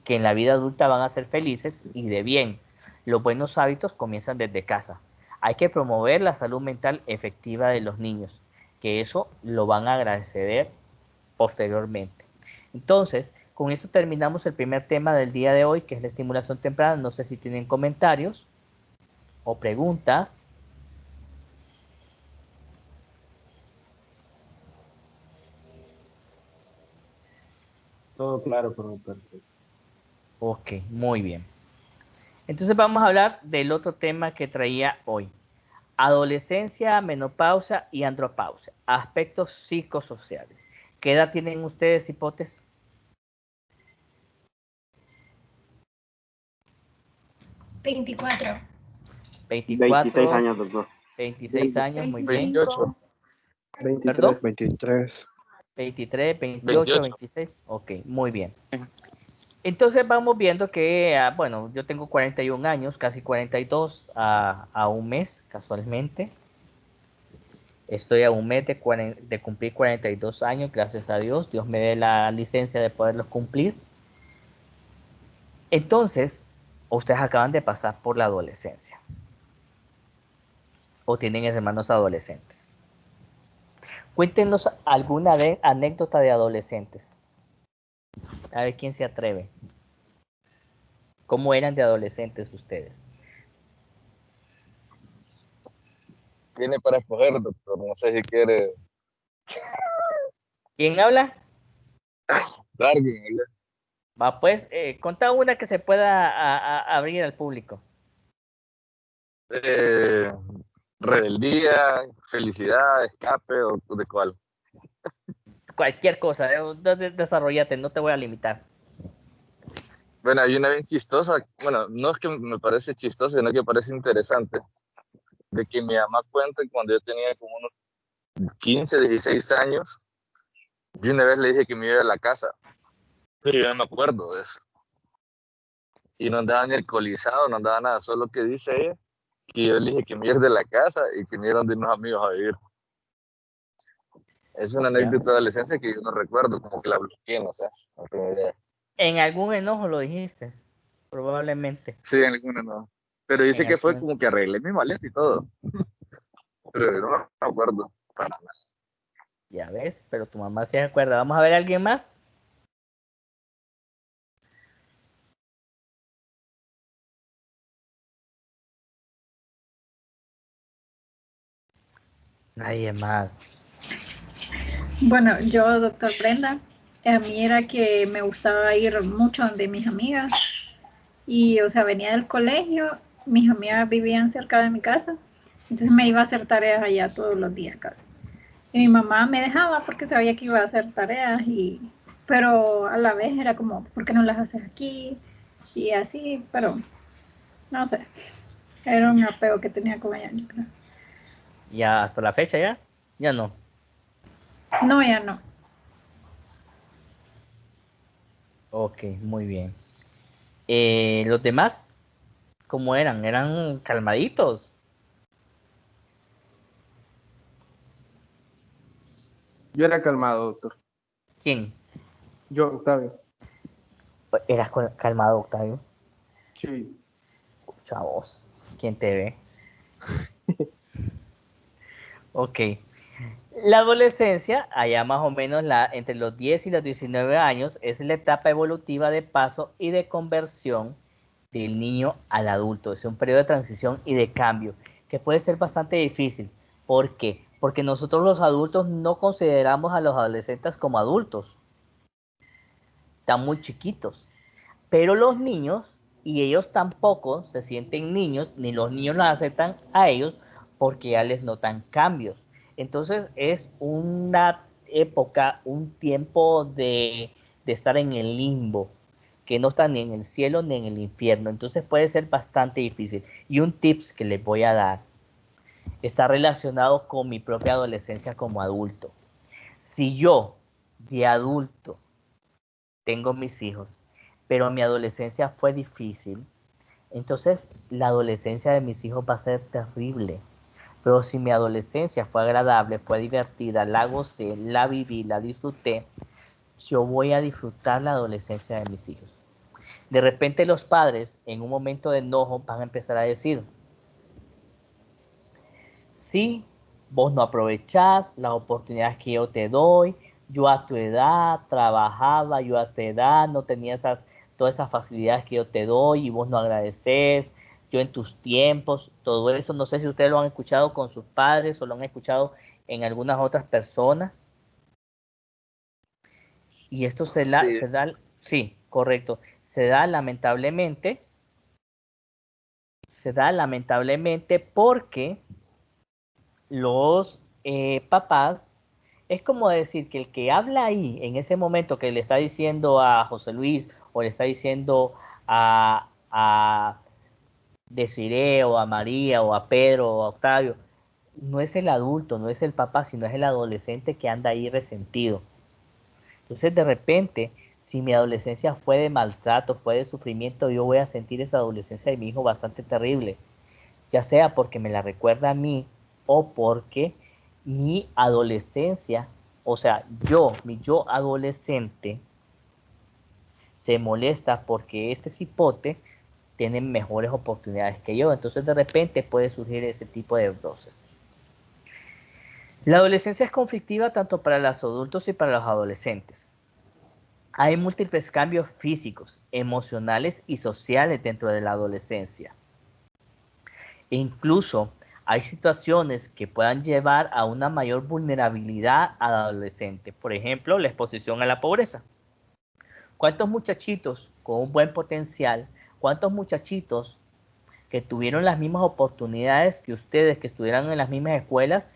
que en la vida adulta van a ser felices y de bien. Los buenos hábitos comienzan desde casa. Hay que promover la salud mental efectiva de los niños, que eso lo van a agradecer posteriormente. Entonces, con esto terminamos el primer tema del día de hoy, que es la estimulación temprana. No sé si tienen comentarios o preguntas.
Todo claro por mi parte.
Ok, muy bien. Entonces vamos a hablar del otro tema que traía hoy. Adolescencia, menopausia y andropausia. Aspectos psicosociales. ¿Qué edad tienen ustedes, hipotes?
24.
26 años, doctor.
26 años, muy bien.
28.
23,
¿Perdón?
23.
23, 28, 26. Ok, muy bien. Entonces vamos viendo que, bueno, yo tengo 41 años, casi 42 a un mes, casualmente. Estoy a un mes de cumplir 42 años, gracias a Dios. Dios me dé la licencia de poderlos cumplir. Entonces, ustedes acaban de pasar por la adolescencia o tienen hermanos adolescentes. Cuéntenos alguna anécdota de adolescentes. A ver quién se atreve. ¿Cómo eran de adolescentes ustedes?
Tiene para escoger, doctor. No sé si quiere.
¿Quién habla?
Darwin, ¿verdad?
Va, pues, contá una que se pueda abrir al público.
Rebeldía, felicidad, escape o de cuál.
Cualquier cosa, desarrollate, no te voy a limitar.
Bueno, hay una bien chistosa. Bueno, no es que me parece chistosa, sino que parece interesante. De que mi mamá cuenta cuando yo tenía como unos 15, 16 años. Yo una vez le dije que me iba a la casa, pero yo no me acuerdo de eso. Y no andaba ni alcoholizado, no andaba nada, solo que dice ella que yo le dije que me iba de la casa y que me iban de unos amigos a vivir. Es una anécdota de adolescencia que yo no recuerdo, como que la bloqueé, no sé, no tengo idea.
En algún enojo lo dijiste, probablemente.
Sí, en alguna no. Pero dice que fue como que arreglé mi maleta y todo. Pero yo no me acuerdo para nada.
Ya ves, pero tu mamá se acuerda. Vamos a ver a alguien más. Nadie más.
Bueno, yo, doctor Brenda, a mí era que me gustaba ir mucho donde mis amigas y, o sea, venía del colegio, mis amigas vivían cerca de mi casa, entonces me iba a hacer tareas allá todos los días casi. Y mi mamá me dejaba porque sabía que iba a hacer tareas, pero a la vez era como, ¿por qué no las haces aquí? Y así, pero no sé, era un apego que tenía con ella, yo creo.
Ya hasta la fecha ya, ya no.
No, ya no.
Ok, muy bien. Los demás, ¿cómo eran? ¿Eran calmaditos?
Yo era calmado, doctor.
¿Quién?
Yo, Octavio.
¿Eras calmado, Octavio?
Sí.
Chavos, ¿quién te ve? Ok. La adolescencia, allá más o menos entre los 10 y los 19 años, es la etapa evolutiva de paso y de conversión del niño al adulto. Es un periodo de transición y de cambio que puede ser bastante difícil. ¿Por qué? Porque nosotros los adultos no consideramos a los adolescentes como adultos. Están muy chiquitos. Pero los niños, y ellos tampoco se sienten niños, ni los niños los aceptan a ellos porque ya les notan cambios. Entonces es una época, un tiempo de estar en el limbo, que no está ni en el cielo ni en el infierno. Entonces puede ser bastante difícil. Y un tips que les voy a dar está relacionado con mi propia adolescencia como adulto. Si yo, de adulto, tengo mis hijos, pero mi adolescencia fue difícil, entonces la adolescencia de mis hijos va a ser terrible. Pero si mi adolescencia fue agradable, fue divertida, la gocé, la viví, la disfruté, yo voy a disfrutar la adolescencia de mis hijos. De repente los padres, en un momento de enojo, van a empezar a decir, sí, vos no aprovechás las oportunidades que yo te doy, yo a tu edad trabajaba, yo a tu edad no tenía todas esas facilidades que yo te doy y vos no agradeces, yo en tus tiempos, todo eso, no sé si ustedes lo han escuchado con sus padres o lo han escuchado en algunas otras personas. Y esto
Sí.
se da, sí, correcto, se da lamentablemente porque los papás, es como decir que el que habla ahí en ese momento que le está diciendo a José Luis o le está diciendo a Desiree o a María o a Pedro o a Octavio, no es el adulto, no es el papá, sino es el adolescente que anda ahí resentido. Entonces de repente, si mi adolescencia fue de maltrato, fue de sufrimiento, yo voy a sentir esa adolescencia de mi hijo bastante terrible, ya sea porque me la recuerda a mí o porque mi adolescencia, o sea, mi yo adolescente, se molesta porque este cipote tienen mejores oportunidades que yo. Entonces de repente puede surgir ese tipo de broces. La adolescencia es conflictiva tanto para los adultos y para los adolescentes. Hay múltiples cambios físicos, emocionales y sociales dentro de la adolescencia. E incluso hay situaciones que puedan llevar a una mayor vulnerabilidad al adolescente. Por ejemplo, la exposición a la pobreza. ¿Cuántos muchachitos con un buen potencial, cuántos muchachitos que tuvieron las mismas oportunidades que ustedes, que estuvieran en las mismas escuelas,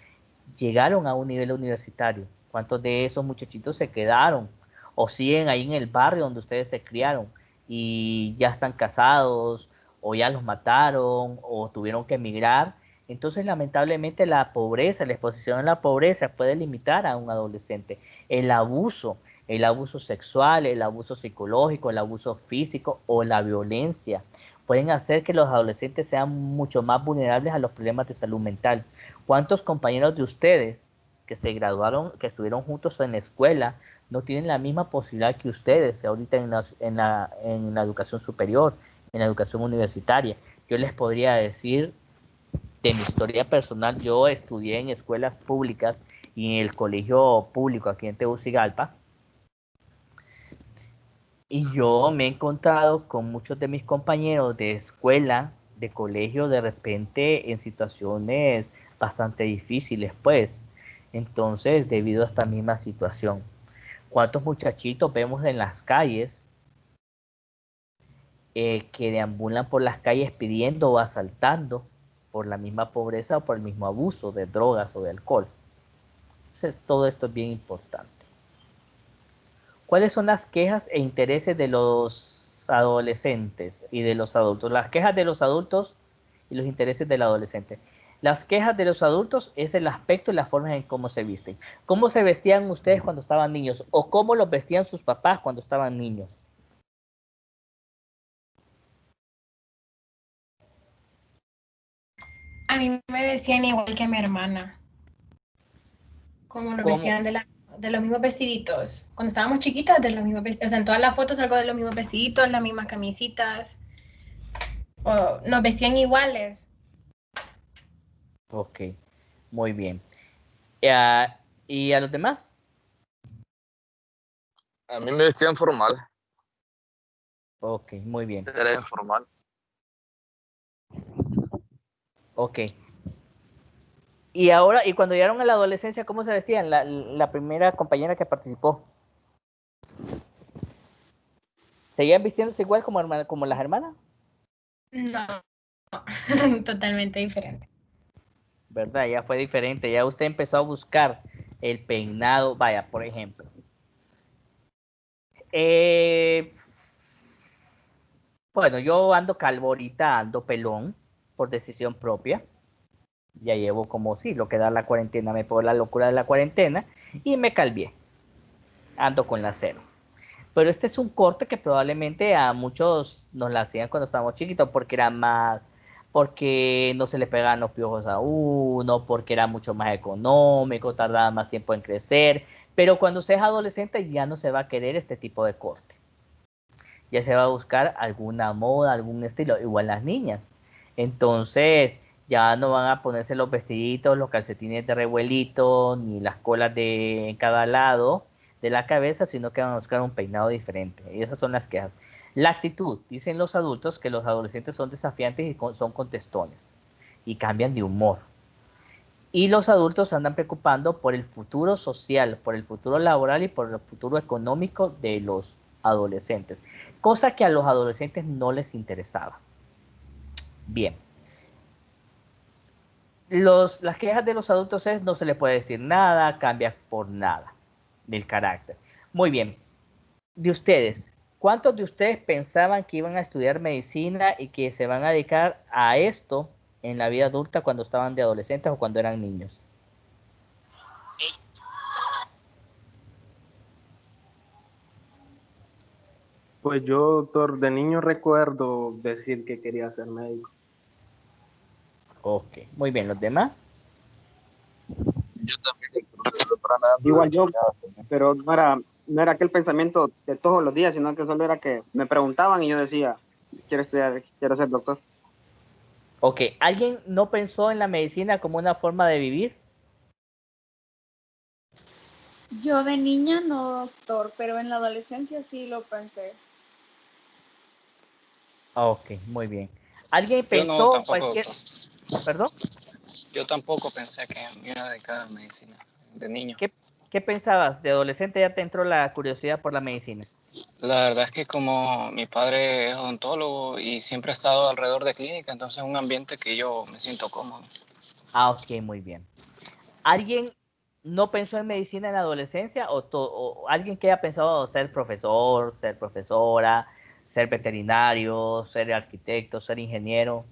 llegaron a un nivel universitario? ¿Cuántos de esos muchachitos se quedaron o siguen ahí en el barrio donde ustedes se criaron y ya están casados o ya los mataron o tuvieron que emigrar? Entonces, lamentablemente, la pobreza, la exposición a la pobreza puede limitar a un adolescente. El abuso sexual, el abuso psicológico, el abuso físico o la violencia pueden hacer que los adolescentes sean mucho más vulnerables a los problemas de salud mental. ¿Cuántos compañeros de ustedes que se graduaron, que estuvieron juntos en la escuela, no tienen la misma posibilidad que ustedes ahorita en la educación superior, en la educación universitaria? Yo les podría decir de mi historia personal. Yo estudié en escuelas públicas y en el colegio público aquí en Tegucigalpa, y yo me he encontrado con muchos de mis compañeros de escuela, de colegio, de repente en situaciones bastante difíciles, pues. Entonces, debido a esta misma situación, ¿cuántos muchachitos vemos en las calles que deambulan por las calles pidiendo o asaltando por la misma pobreza o por el mismo abuso de drogas o de alcohol? Entonces, todo esto es bien importante. ¿Cuáles son las quejas e intereses de los adolescentes y de los adultos? Las quejas de los adultos y los intereses del adolescente. Las quejas de los adultos es el aspecto y la forma en cómo se visten. ¿Cómo se vestían ustedes cuando estaban niños? ¿O cómo los vestían sus papás cuando estaban niños?
A mí me decían igual que a mi hermana. Como nos
¿Cómo?
vestían de los mismos vestiditos. Cuando estábamos chiquitas, de los mismos vestiditos. O sea, en todas las fotos algo de los mismos vestiditos, las mismas camisitas. O nos vestían iguales.
Ok, muy bien. ¿Y a los demás?
A mí me vestían formal.
Ok, muy bien.
Era informal.
Ok. Y ahora, y cuando llegaron a la adolescencia, ¿cómo se vestían? La primera compañera que participó. ¿Seguían vistiéndose igual como las hermanas?
No, totalmente diferente.
¿Verdad? Ya fue diferente. Ya usted empezó a buscar el peinado. Vaya, por ejemplo. Bueno, yo ando calvo ahorita, ando pelón por decisión propia. Ya llevo como sí, lo que da la cuarentena, me pegó la locura de la cuarentena y me calvié. Ando con la cero. Pero este es un corte que probablemente a muchos nos la hacían cuando estábamos chiquitos porque era más, porque no se le pegaban los piojos a uno, porque era mucho más económico, tardaba más tiempo en crecer. Pero cuando se es adolescente ya no se va a querer este tipo de corte. Ya se va a buscar alguna moda, algún estilo, igual las niñas. Entonces ya no van a ponerse los vestiditos, los calcetines de revuelito, ni las colas de cada lado de la cabeza, sino que van a buscar un peinado diferente. Y esas son las quejas. La actitud, dicen los adultos que los adolescentes son desafiantes y son contestones y cambian de humor. Y los adultos andan preocupando por el futuro social, por el futuro laboral y por el futuro económico de los adolescentes, cosa que a los adolescentes no les interesaba. Bien. Las quejas de los adultos es no se le puede decir nada, cambia por nada del carácter. Muy bien. De ustedes, ¿cuántos de ustedes pensaban que iban a estudiar medicina y que se van a dedicar a esto en la vida adulta cuando estaban de adolescentes o cuando eran niños?
Pues yo, doctor, de niño recuerdo decir que quería ser médico.
Ok, muy bien. ¿Los demás?
Yo también, temprana
Igual yo, pero no era aquel pensamiento de todos los días, sino que solo era que me preguntaban y yo decía, quiero estudiar, quiero ser doctor.
Ok, ¿alguien no pensó en la medicina como una forma de vivir?
Yo de niña no, doctor, pero en la adolescencia sí lo pensé.
Ok, muy bien. ¿Alguien
Yo no,
pensó
tampoco,
cualquier...
doctor.
¿Perdón?
Yo tampoco pensé que me iba a dedicar a la medicina de niño.
¿Qué pensabas? ¿De adolescente ya te entró la curiosidad por la medicina?
La verdad es que como mi padre es odontólogo y siempre ha estado alrededor de clínica, entonces es un ambiente que yo me siento cómodo.
Ah, ok, muy bien. ¿Alguien no pensó en medicina en la adolescencia o alguien que haya pensado ser profesor, ser profesora, ser veterinario, ser arquitecto, ser ingeniero?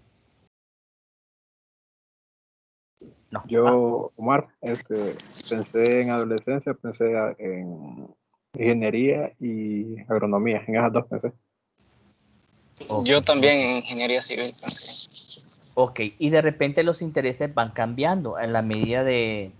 No.
Yo, Omar, pensé en adolescencia, pensé en ingeniería y agronomía, en esas dos pensé.
Ok,
Yo también en ingeniería civil pensé.
ok, y de repente los intereses van cambiando en la medida de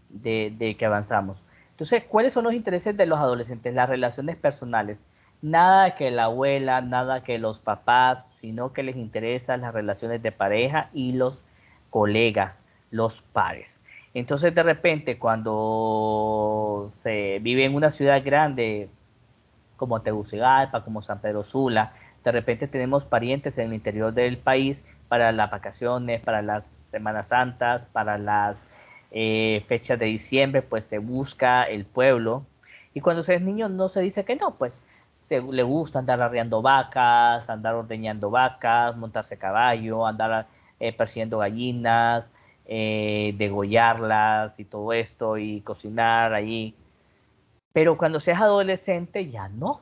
que avanzamos. Entonces, ¿cuáles son los intereses de los adolescentes? Las relaciones personales. Nada que la abuela, nada que los papás, sino que les interesan las relaciones de pareja y los colegas, los pares. Entonces, de repente, cuando se vive en una ciudad grande como Tegucigalpa, como San Pedro Sula, de repente tenemos parientes en el interior del país para las vacaciones, para las Semanas Santas, para las fechas de diciembre, pues se busca el pueblo. Y cuando se es niño no se dice que no, pues le gusta andar arreando vacas, andar ordeñando vacas, montarse a caballo, andar persiguiendo gallinas, degollarlas y todo esto y cocinar allí. Pero cuando seas adolescente ya no.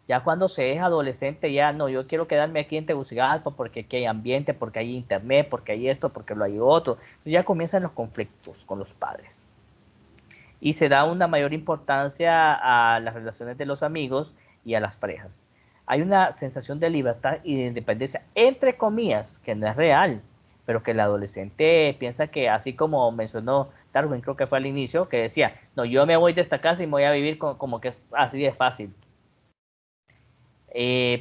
Ya cuando se es adolescente ya no, yo quiero quedarme aquí en Tegucigalpa porque aquí hay ambiente, porque hay internet, porque hay esto, porque lo hay otro. Entonces ya comienzan los conflictos con los padres. Y se da una mayor importancia a las relaciones de los amigos y a las parejas. Hay una sensación de libertad y de independencia, entre comillas, que no es real, pero que el adolescente piensa que, así como mencionó Darwin, creo que fue al inicio, que decía, no, yo me voy de esta casa y me voy a vivir como que es así de fácil.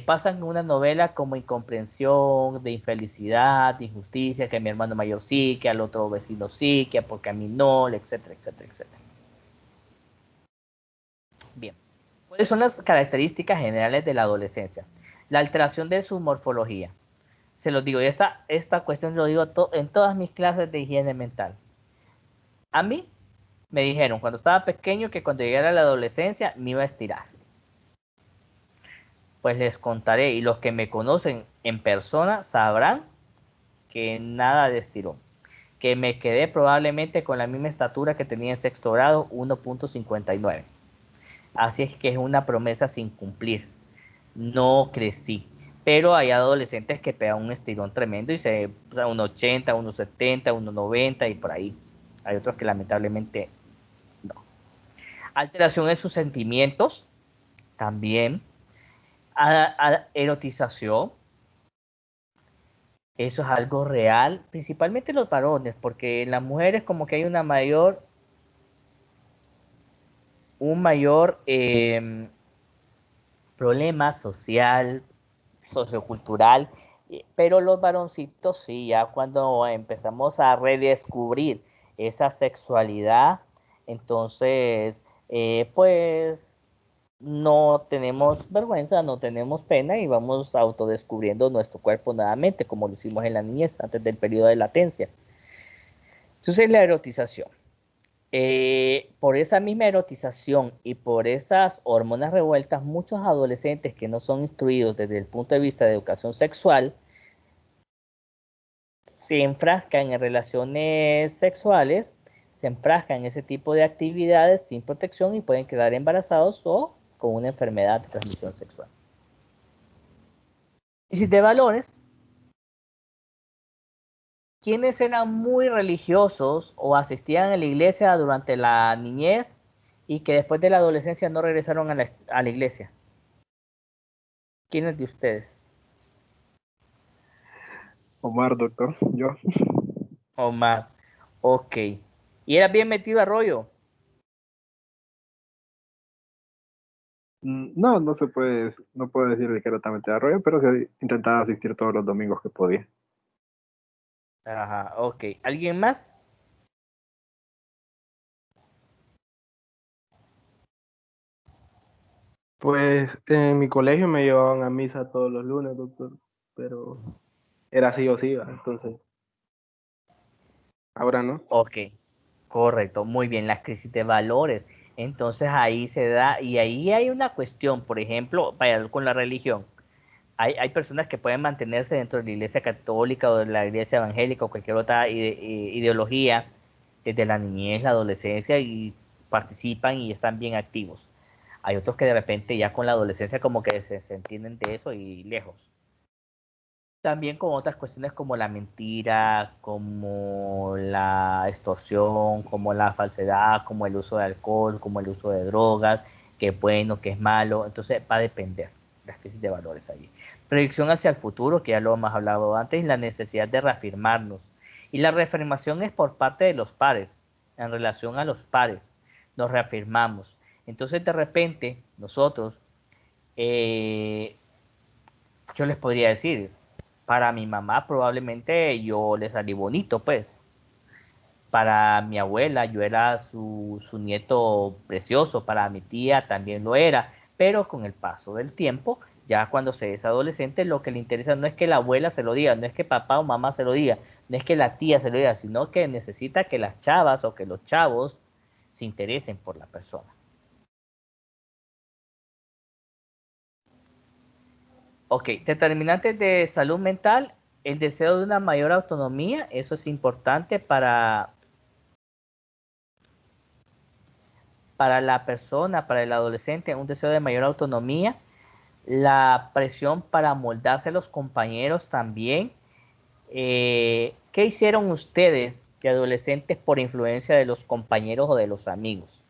Pasan una novela como incomprensión, de infelicidad, de injusticia, que a mi hermano mayor sí, que al otro vecino sí, que porque a mí no, etcétera, etcétera, etcétera. Bien, ¿cuáles son las características generales de la adolescencia? La alteración de su morfología. Se los digo, y esta cuestión lo digo en todas mis clases de higiene mental. A mí me dijeron cuando estaba pequeño que cuando llegara a la adolescencia me iba a estirar. Pues les contaré, y los que me conocen en persona sabrán que nada de estirón, que me quedé probablemente con la misma estatura que tenía en sexto grado, 1.59. Así es que es una promesa sin cumplir. No crecí, pero hay adolescentes que pegan un estirón tremendo y se, o sea, 1.80, 1.70, 1.90 y por ahí. Hay otros que lamentablemente no. Alteración en sus sentimientos, también. Erotización, eso es algo real, principalmente los varones, porque en las mujeres como que hay un mayor problema social, sociocultural, pero los varoncitos sí, ya cuando empezamos a redescubrir esa sexualidad, entonces, pues no tenemos vergüenza, no tenemos pena y vamos autodescubriendo nuestro cuerpo nuevamente, como lo hicimos en la niñez, antes del periodo de latencia. Entonces, la erotización. Por esa misma erotización y por esas hormonas revueltas, muchos adolescentes que no son instruidos desde el punto de vista de educación sexual se enfrascan en relaciones sexuales, se enfrascan en ese tipo de actividades sin protección y pueden quedar embarazados o con una enfermedad de transmisión sexual. Y si de valores, quienes eran muy religiosos o asistían a la iglesia durante la niñez y que después de la adolescencia no regresaron a la iglesia. ¿Quiénes de ustedes?
Omar, doctor, yo.
Omar. Ok. ¿Y era bien metido a rollo?
No, no puedo decir que era totalmente de arroyo, pero sí intentaba asistir todos los domingos que podía.
Ajá, ok. ¿Alguien más?
Pues en mi colegio me llevaban a misa todos los lunes, doctor, pero era sí o sí, ¿va? Entonces, ahora no.
Ok, correcto, muy bien, la crisis de valores. Entonces ahí se da, y ahí hay una cuestión, por ejemplo, vaya, con la religión. Hay personas que pueden mantenerse dentro de la iglesia católica o de la iglesia evangélica o cualquier otra ideología desde la niñez, la adolescencia y participan y están bien activos. Hay otros que de repente ya con la adolescencia como que se entienden de eso y lejos. También con otras cuestiones como la mentira, como la extorsión, como la falsedad, como el uso de alcohol, como el uso de drogas, que es bueno, que es malo. Entonces va a depender las crisis de valores allí. Predicción hacia el futuro, que ya lo hemos hablado antes, y la necesidad de reafirmarnos. Y la reafirmación es por parte de los pares, en relación a los pares. Nos reafirmamos. Entonces de repente nosotros, eh, yo les podría decir, para mi mamá probablemente yo le salí bonito, pues. Para mi abuela yo era su nieto precioso, para mi tía también lo era, pero con el paso del tiempo, ya cuando se es adolescente, lo que le interesa no es que la abuela se lo diga, no es que papá o mamá se lo diga, no es que la tía se lo diga, sino que necesita que las chavas o que los chavos se interesen por la persona. Ok, determinantes de salud mental, el deseo de una mayor autonomía, eso es importante para la persona, para el adolescente, un deseo de mayor autonomía, la presión para moldarse a los compañeros también. ¿Qué hicieron ustedes de adolescentes por influencia de los compañeros o de los amigos?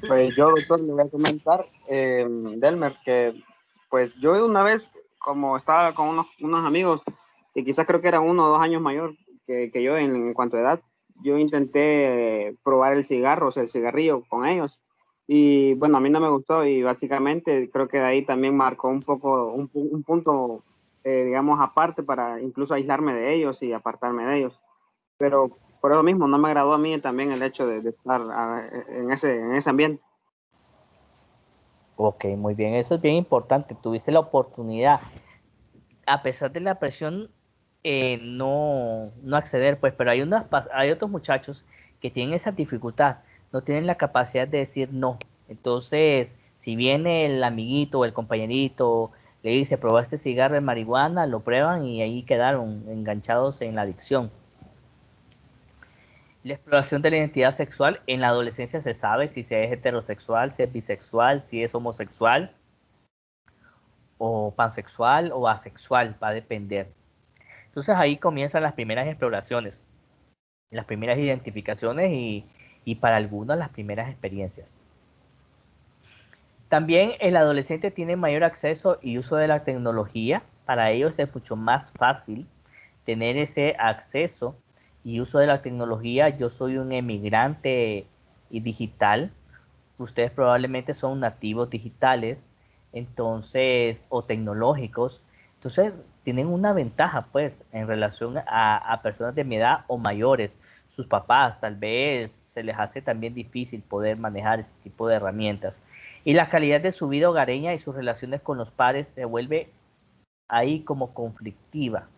Pues yo, doctor, le voy a comentar, Delmer, que pues yo una vez, como estaba con unos amigos, que quizás creo que eran 1 o 2 años mayor que yo en cuanto a edad, yo intenté probar el cigarro, o sea, el cigarrillo con ellos. Y bueno, a mí no me gustó y básicamente creo que de ahí también marcó un poco, un punto, digamos, aparte para incluso aislarme de ellos y apartarme de ellos. Pero por eso mismo no me agradó a mí también el hecho de estar en ese ambiente.
Ok, muy bien, eso es bien importante. Tuviste la oportunidad, a pesar de la presión, no acceder, pues, pero hay otros muchachos que tienen esa dificultad, no tienen la capacidad de decir no. Entonces, si viene el amiguito o el compañerito, le dice, probaste cigarro de marihuana, lo prueban y ahí quedaron enganchados en la adicción. La exploración de la identidad sexual en la adolescencia se sabe si se es heterosexual, si es bisexual, si es homosexual o pansexual o asexual, va a depender. Entonces ahí comienzan las primeras exploraciones, las primeras identificaciones y para algunos las primeras experiencias. También el adolescente tiene mayor acceso y uso de la tecnología. Para ellos es mucho más fácil tener ese acceso y uso de la tecnología. Yo soy un emigrante digital. Ustedes probablemente son nativos digitales, entonces, o tecnológicos. Entonces, tienen una ventaja, pues, en relación a personas de mi edad o mayores. Sus papás tal vez se les hace también difícil poder manejar este tipo de herramientas. Y la calidad de su vida hogareña y sus relaciones con los padres se vuelve ahí como conflictiva.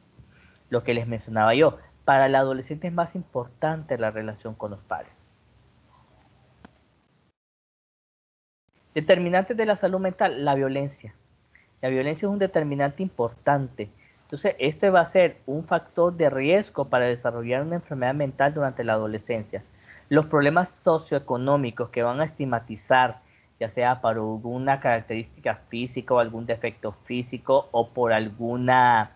Lo que les mencionaba yo, para el adolescente es más importante la relación con los padres. Determinantes de la salud mental, la violencia. La violencia es un determinante importante. Entonces, este va a ser un factor de riesgo para desarrollar una enfermedad mental durante la adolescencia. Los problemas socioeconómicos que van a estigmatizar, ya sea por alguna característica física o algún defecto físico o por alguna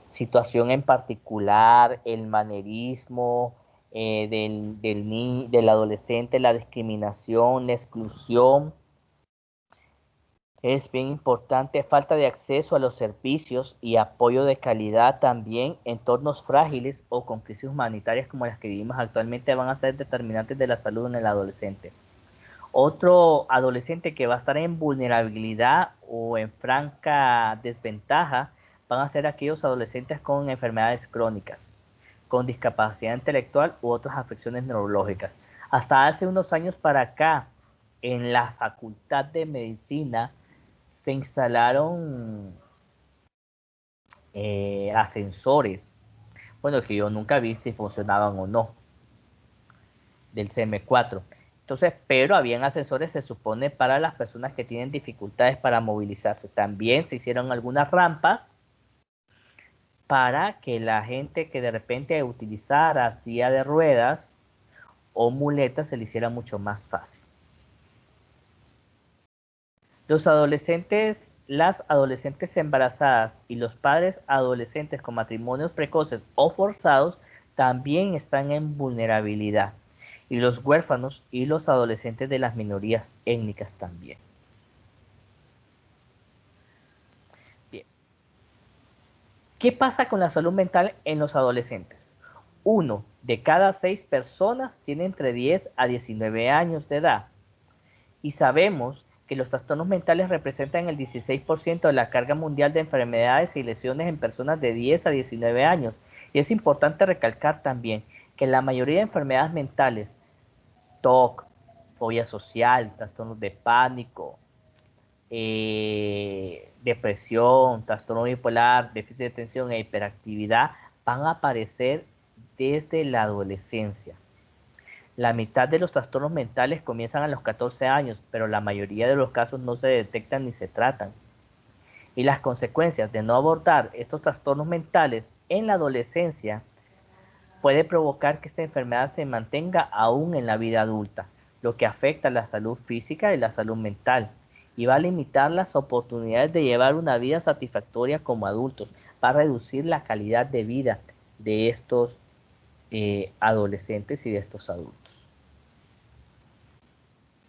situación en particular, el manerismo del adolescente, la discriminación, la exclusión, Es bien importante, falta de acceso a los servicios y apoyo de calidad también. Entornos frágiles o con crisis humanitarias como las que vivimos actualmente van a ser determinantes de la salud en el adolescente. Otro adolescente que va a estar en vulnerabilidad o en franca desventaja van a ser aquellos adolescentes con enfermedades crónicas, con discapacidad intelectual u otras afecciones neurológicas. Hasta hace unos años para acá, en la Facultad de Medicina se instalaron ascensores, bueno, que yo nunca vi si funcionaban o no, del CM4. Entonces, pero habían ascensores, se supone, para las personas que tienen dificultades para movilizarse. También se hicieron algunas rampas para que la gente que de repente utilizara silla de ruedas o muletas se le hiciera mucho más fácil. Los adolescentes, las adolescentes embarazadas y los padres adolescentes con matrimonios precoces o forzados también están en vulnerabilidad. Y los huérfanos y los adolescentes de las minorías étnicas también. Bien. ¿Qué pasa con la salud mental en los adolescentes? 1 de cada 6 personas tiene entre 10 a 19 años de edad. Y sabemos que los trastornos mentales representan el 16% de la carga mundial de enfermedades y lesiones en personas de 10 a 19 años. Y es importante recalcar también que la mayoría de enfermedades mentales, TOC, fobia social, trastornos de pánico, depresión, trastorno bipolar, déficit de atención e hiperactividad, van a aparecer desde la adolescencia. La mitad de los trastornos mentales comienzan a los 14 años, pero la mayoría de los casos no se detectan ni se tratan. Y las consecuencias de no abordar estos trastornos mentales en la adolescencia puede provocar que esta enfermedad se mantenga aún en la vida adulta, lo que afecta la salud física y la salud mental, y va a limitar las oportunidades de llevar una vida satisfactoria como adultos, va a reducir la calidad de vida de estos adolescentes y de estos adultos.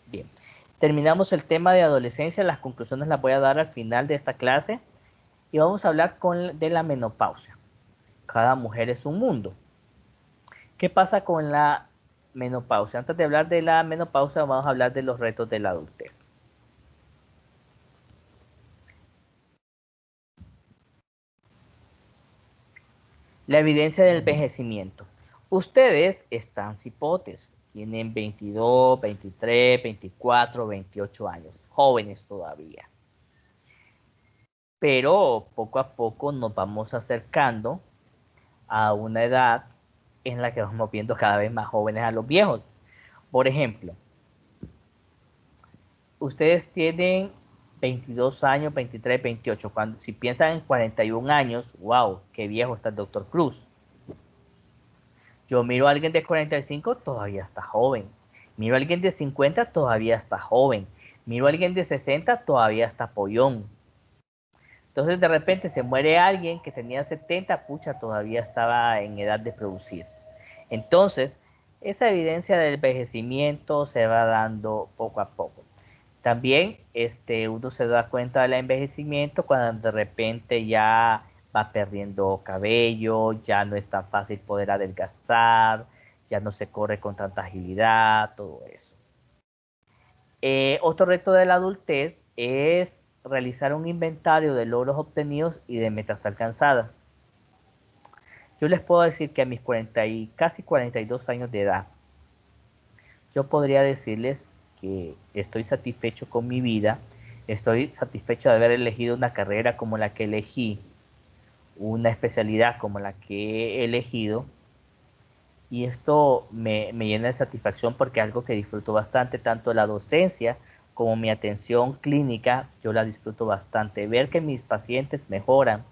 Bien, terminamos el tema de adolescencia, las conclusiones las voy a dar al final de esta clase, y vamos a hablar de la menopausia. Cada mujer es un mundo. ¿Qué pasa con la menopausia? Antes de hablar de la menopausia, vamos a hablar de los retos de la adultez. La evidencia del envejecimiento. Ustedes están cipotes, tienen 22, 23, 24, 28 años, jóvenes todavía. Pero poco a poco nos vamos acercando a una edad en la que vamos viendo cada vez más jóvenes a los viejos. Por ejemplo, ustedes tienen 22 años, 23, 28. Si piensan en 41 años, wow, qué viejo está el Dr. Cruz. Yo miro a alguien de 45, todavía está joven. Miro a alguien de 50, todavía está joven. Miro a alguien de 60, todavía está pollón. Entonces de repente se muere alguien que tenía 70, pucha, todavía estaba en edad de producir. Entonces, esa evidencia del envejecimiento se va dando poco a poco. También uno se da cuenta del envejecimiento cuando de repente ya va perdiendo cabello, ya no es tan fácil poder adelgazar, ya no se corre con tanta agilidad, todo eso. Otro reto de la adultez es realizar un inventario de logros obtenidos y de metas alcanzadas. Yo les puedo decir que a mis casi 42 años de edad, yo podría decirles que estoy satisfecho con mi vida, estoy satisfecho de haber elegido una carrera como la que elegí, una especialidad como la que he elegido, y esto me llena de satisfacción porque es algo que disfruto bastante, tanto la docencia como mi atención clínica, yo la disfruto bastante. Ver que mis pacientes mejoran,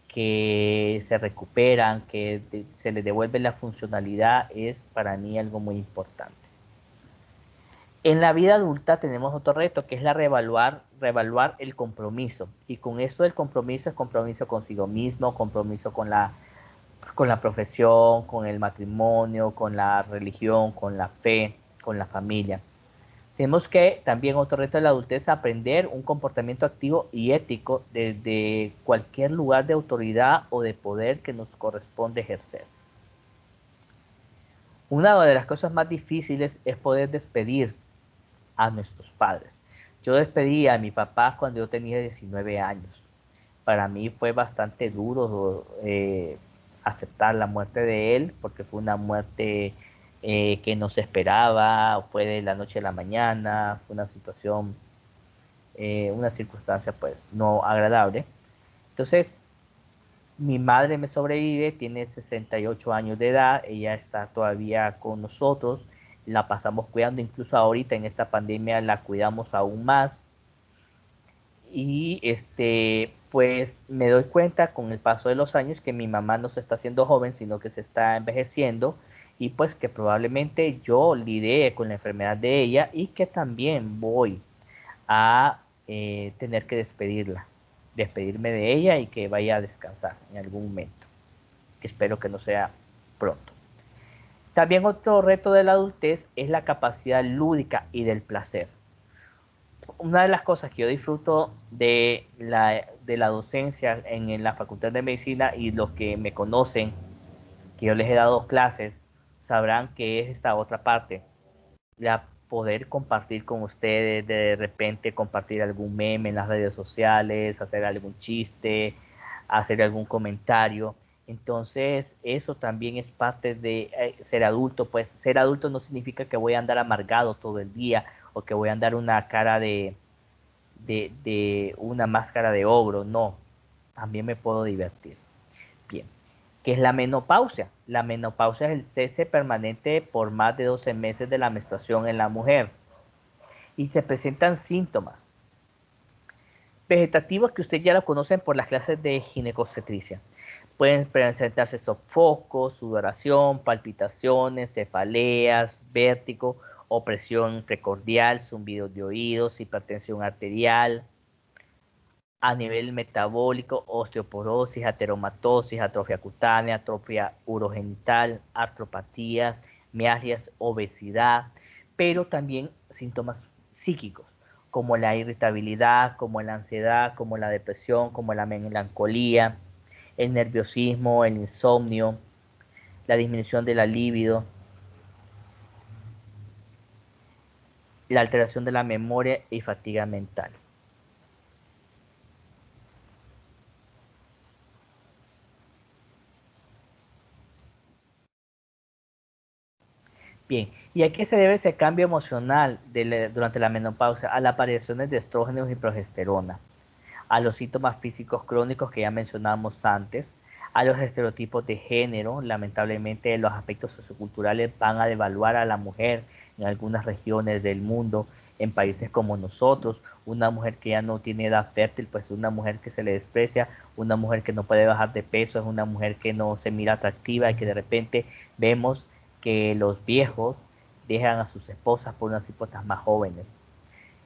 que se recuperan, que se les devuelve la funcionalidad, es para mí algo muy importante. En la vida adulta tenemos otro reto, que es reevaluar el compromiso. Y con eso el compromiso es compromiso consigo mismo, compromiso con la profesión, con el matrimonio, con la religión, con la fe, con la familia. Tenemos que también otro reto de la adultez es aprender un comportamiento activo y ético desde cualquier lugar de autoridad o de poder que nos corresponde ejercer. Una de las cosas más difíciles es poder despedir a nuestros padres. Yo despedí a mi papá cuando yo tenía 19 años. Para mí fue bastante duro aceptar la muerte de él, porque fue una muerte que no se esperaba, fue de la noche a la mañana, fue una situación, una circunstancia pues no agradable. Entonces, mi madre me sobrevive, tiene 68 años de edad, ella está todavía con nosotros, la pasamos cuidando, incluso ahorita en esta pandemia la cuidamos aún más. Y pues me doy cuenta con el paso de los años que mi mamá no se está haciendo joven, sino que se está envejeciendo, y pues que probablemente yo lidie con la enfermedad de ella y que también voy a tener que despedirme de ella y que vaya a descansar en algún momento, que espero que no sea pronto. También otro reto de la adultez es la capacidad lúdica y del placer. Una de las cosas que yo disfruto de la docencia en la Facultad de Medicina, y los que me conocen, que yo les he dado clases, sabrán que es esta otra parte, la poder compartir con ustedes, de repente compartir algún meme en las redes sociales, hacer algún chiste, hacer algún comentario. Entonces, eso también es parte de ser adulto. Pues ser adulto no significa que voy a andar amargado todo el día o que voy a andar una cara de una máscara de ogro. No, también me puedo divertir. Bien, ¿qué es la menopausia? La menopausia es el cese permanente por más de 12 meses de la menstruación en la mujer. Y se presentan síntomas vegetativos que ustedes ya lo conocen por las clases de ginecobstetricia. Pueden presentarse sofocos, sudoración, palpitaciones, cefaleas, vértigo, opresión precordial, zumbidos de oídos, hipertensión arterial. A nivel metabólico, osteoporosis, ateromatosis, atrofia cutánea, atrofia urogenital, artropatías, mialgias, obesidad, pero también síntomas psíquicos, como la irritabilidad, como la ansiedad, como la depresión, como la melancolía, el nerviosismo, el insomnio, la disminución de la libido, la alteración de la memoria y fatiga mental. Bien, ¿y a qué se debe ese cambio emocional durante la menopausia? A las variaciones de estrógenos y progesterona, a los síntomas físicos crónicos que ya mencionamos antes, a los estereotipos de género. Lamentablemente los aspectos socioculturales van a devaluar a la mujer en algunas regiones del mundo, en países como nosotros. Una mujer que ya no tiene edad fértil, pues es una mujer que se le desprecia, una mujer que no puede bajar de peso, es una mujer que no se mira atractiva y que de repente vemos que los viejos dejan a sus esposas por unas esposas más jóvenes.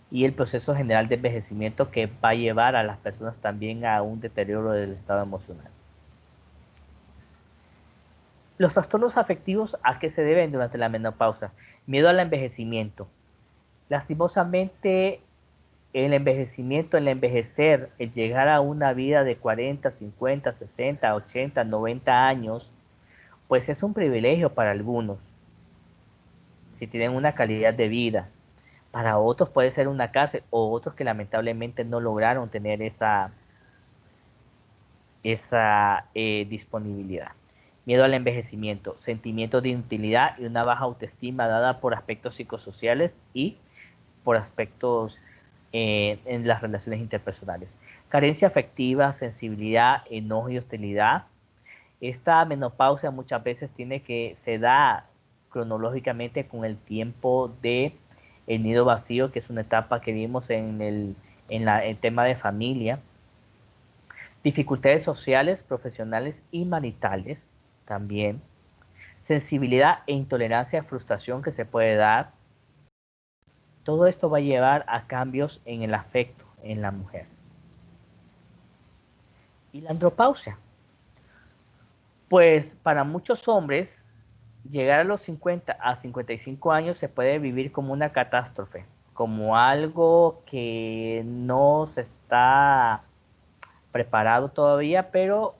Y el proceso general de envejecimiento que va a llevar a las personas también a un deterioro del estado emocional. Los trastornos afectivos, ¿a qué se deben durante la menopausia? Miedo al envejecimiento. Lastimosamente, el envejecimiento, el envejecer, el llegar a una vida de 40, 50, 60, 80, 90 años, pues es un privilegio para algunos, si tienen una calidad de vida. Para otros puede ser una cárcel, o otros que lamentablemente no lograron tener esa disponibilidad. Miedo al envejecimiento, sentimientos de inutilidad y una baja autoestima dada por aspectos psicosociales y por aspectos en las relaciones interpersonales. Carencia afectiva, sensibilidad, enojo y hostilidad. Esta menopausia muchas veces se da cronológicamente con el tiempo de el nido vacío, que es una etapa que vimos en el tema de familia. Dificultades sociales, profesionales y maritales también. Sensibilidad e intolerancia a frustración que se puede dar. Todo esto va a llevar a cambios en el afecto en la mujer. Y la andropausia. Pues para muchos hombres, llegar a los 50 a 55 años se puede vivir como una catástrofe. como algo que no se está preparado todavía, pero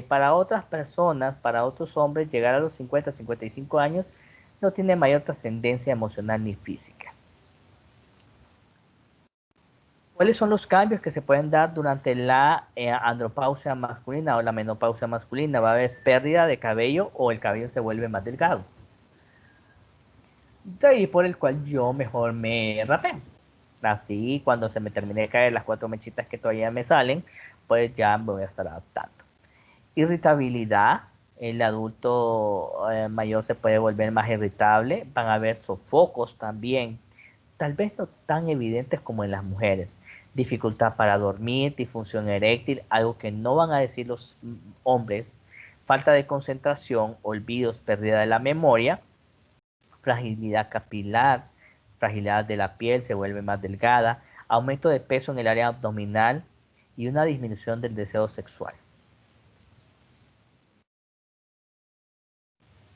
para otras personas, para otros hombres, llegar a los 50, 55 años no tiene mayor trascendencia emocional ni física. ¿Cuáles son los cambios que se pueden dar durante la andropausia masculina o la menopausia masculina? Va a haber pérdida de cabello o el cabello se vuelve más delgado. De ahí por el cual yo mejor me rapeo. Así cuando se me termine de caer las 4 mechitas que todavía me salen, pues ya me voy a estar adaptando. Irritabilidad. El adulto mayor se puede volver más irritable. Van a haber sofocos también. Tal vez no tan evidentes como en las mujeres. Dificultad para dormir, disfunción eréctil, algo que no van a decir los hombres. Falta de concentración, olvidos, pérdida de la memoria. Fragilidad capilar, fragilidad de la piel, se vuelve más delgada. Aumento de peso en el área abdominal y una disminución del deseo sexual.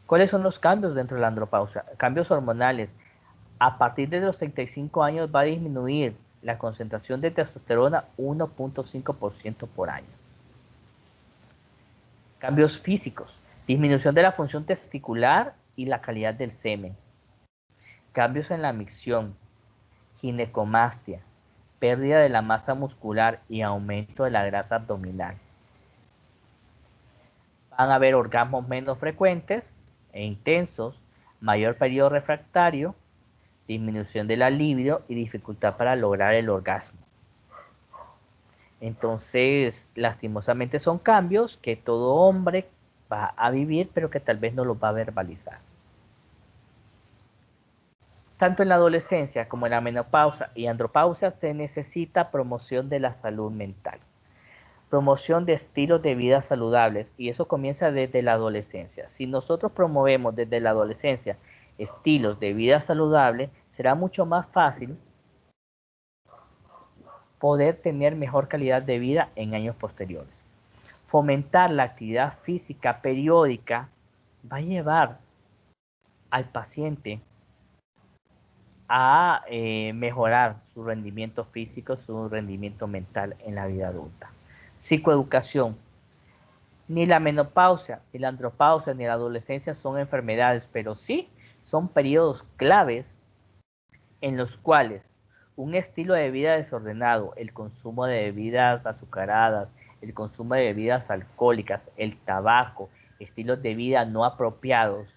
¿Cuáles son los cambios dentro de la andropausia? Cambios hormonales. A partir de los 35 años va a disminuir la concentración de testosterona 1.5% por año. Cambios físicos. Disminución de la función testicular y la calidad del semen. Cambios en la micción. Ginecomastia. Pérdida de la masa muscular y aumento de la grasa abdominal. Van a haber orgasmos menos frecuentes e intensos, mayor periodo refractario, disminución de la libido y dificultad para lograr el orgasmo. Entonces, lastimosamente son cambios que todo hombre va a vivir, pero que tal vez no los va a verbalizar. Tanto en la adolescencia como en la menopausia y andropausia se necesita promoción de la salud mental. Promoción de estilos de vida saludables, y eso comienza desde la adolescencia. Si nosotros promovemos desde la adolescencia estilos de vida saludable, será mucho más fácil poder tener mejor calidad de vida en años posteriores. Fomentar la actividad física periódica va a llevar al paciente a mejorar su rendimiento físico, su rendimiento mental en la vida adulta. Psicoeducación. Ni la menopausia, ni la andropausia, ni la adolescencia son enfermedades, pero sí son periodos claves en los cuales un estilo de vida desordenado, el consumo de bebidas azucaradas, el consumo de bebidas alcohólicas, el tabaco, estilos de vida no apropiados,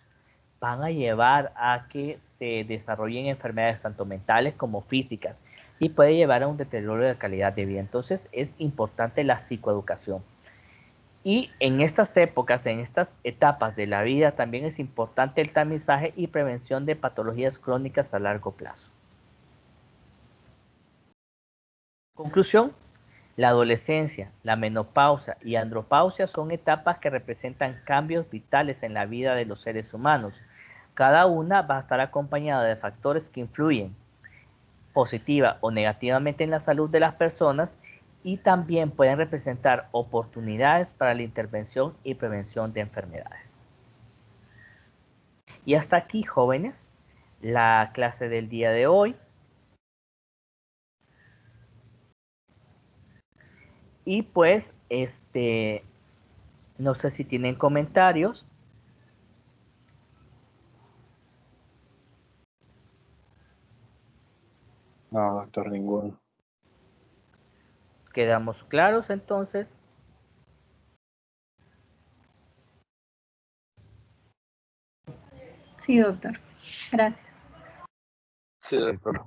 van a llevar a que se desarrollen enfermedades tanto mentales como físicas y puede llevar a un deterioro de calidad de vida. Entonces es importante la psicoeducación. Y en estas épocas, en estas etapas de la vida, también es importante el tamizaje y prevención de patologías crónicas a largo plazo. Conclusión, la adolescencia, la menopausia y andropausia son etapas que representan cambios vitales en la vida de los seres humanos. Cada una va a estar acompañada de factores que influyen positiva o negativamente en la salud de las personas y también pueden representar oportunidades para la intervención y prevención de enfermedades. Y hasta aquí, jóvenes, la clase del día de hoy. Y pues, no sé si tienen comentarios.
No, doctor, ninguno.
¿Quedamos claros entonces?
Sí, doctor. Gracias.
Sí, doctor.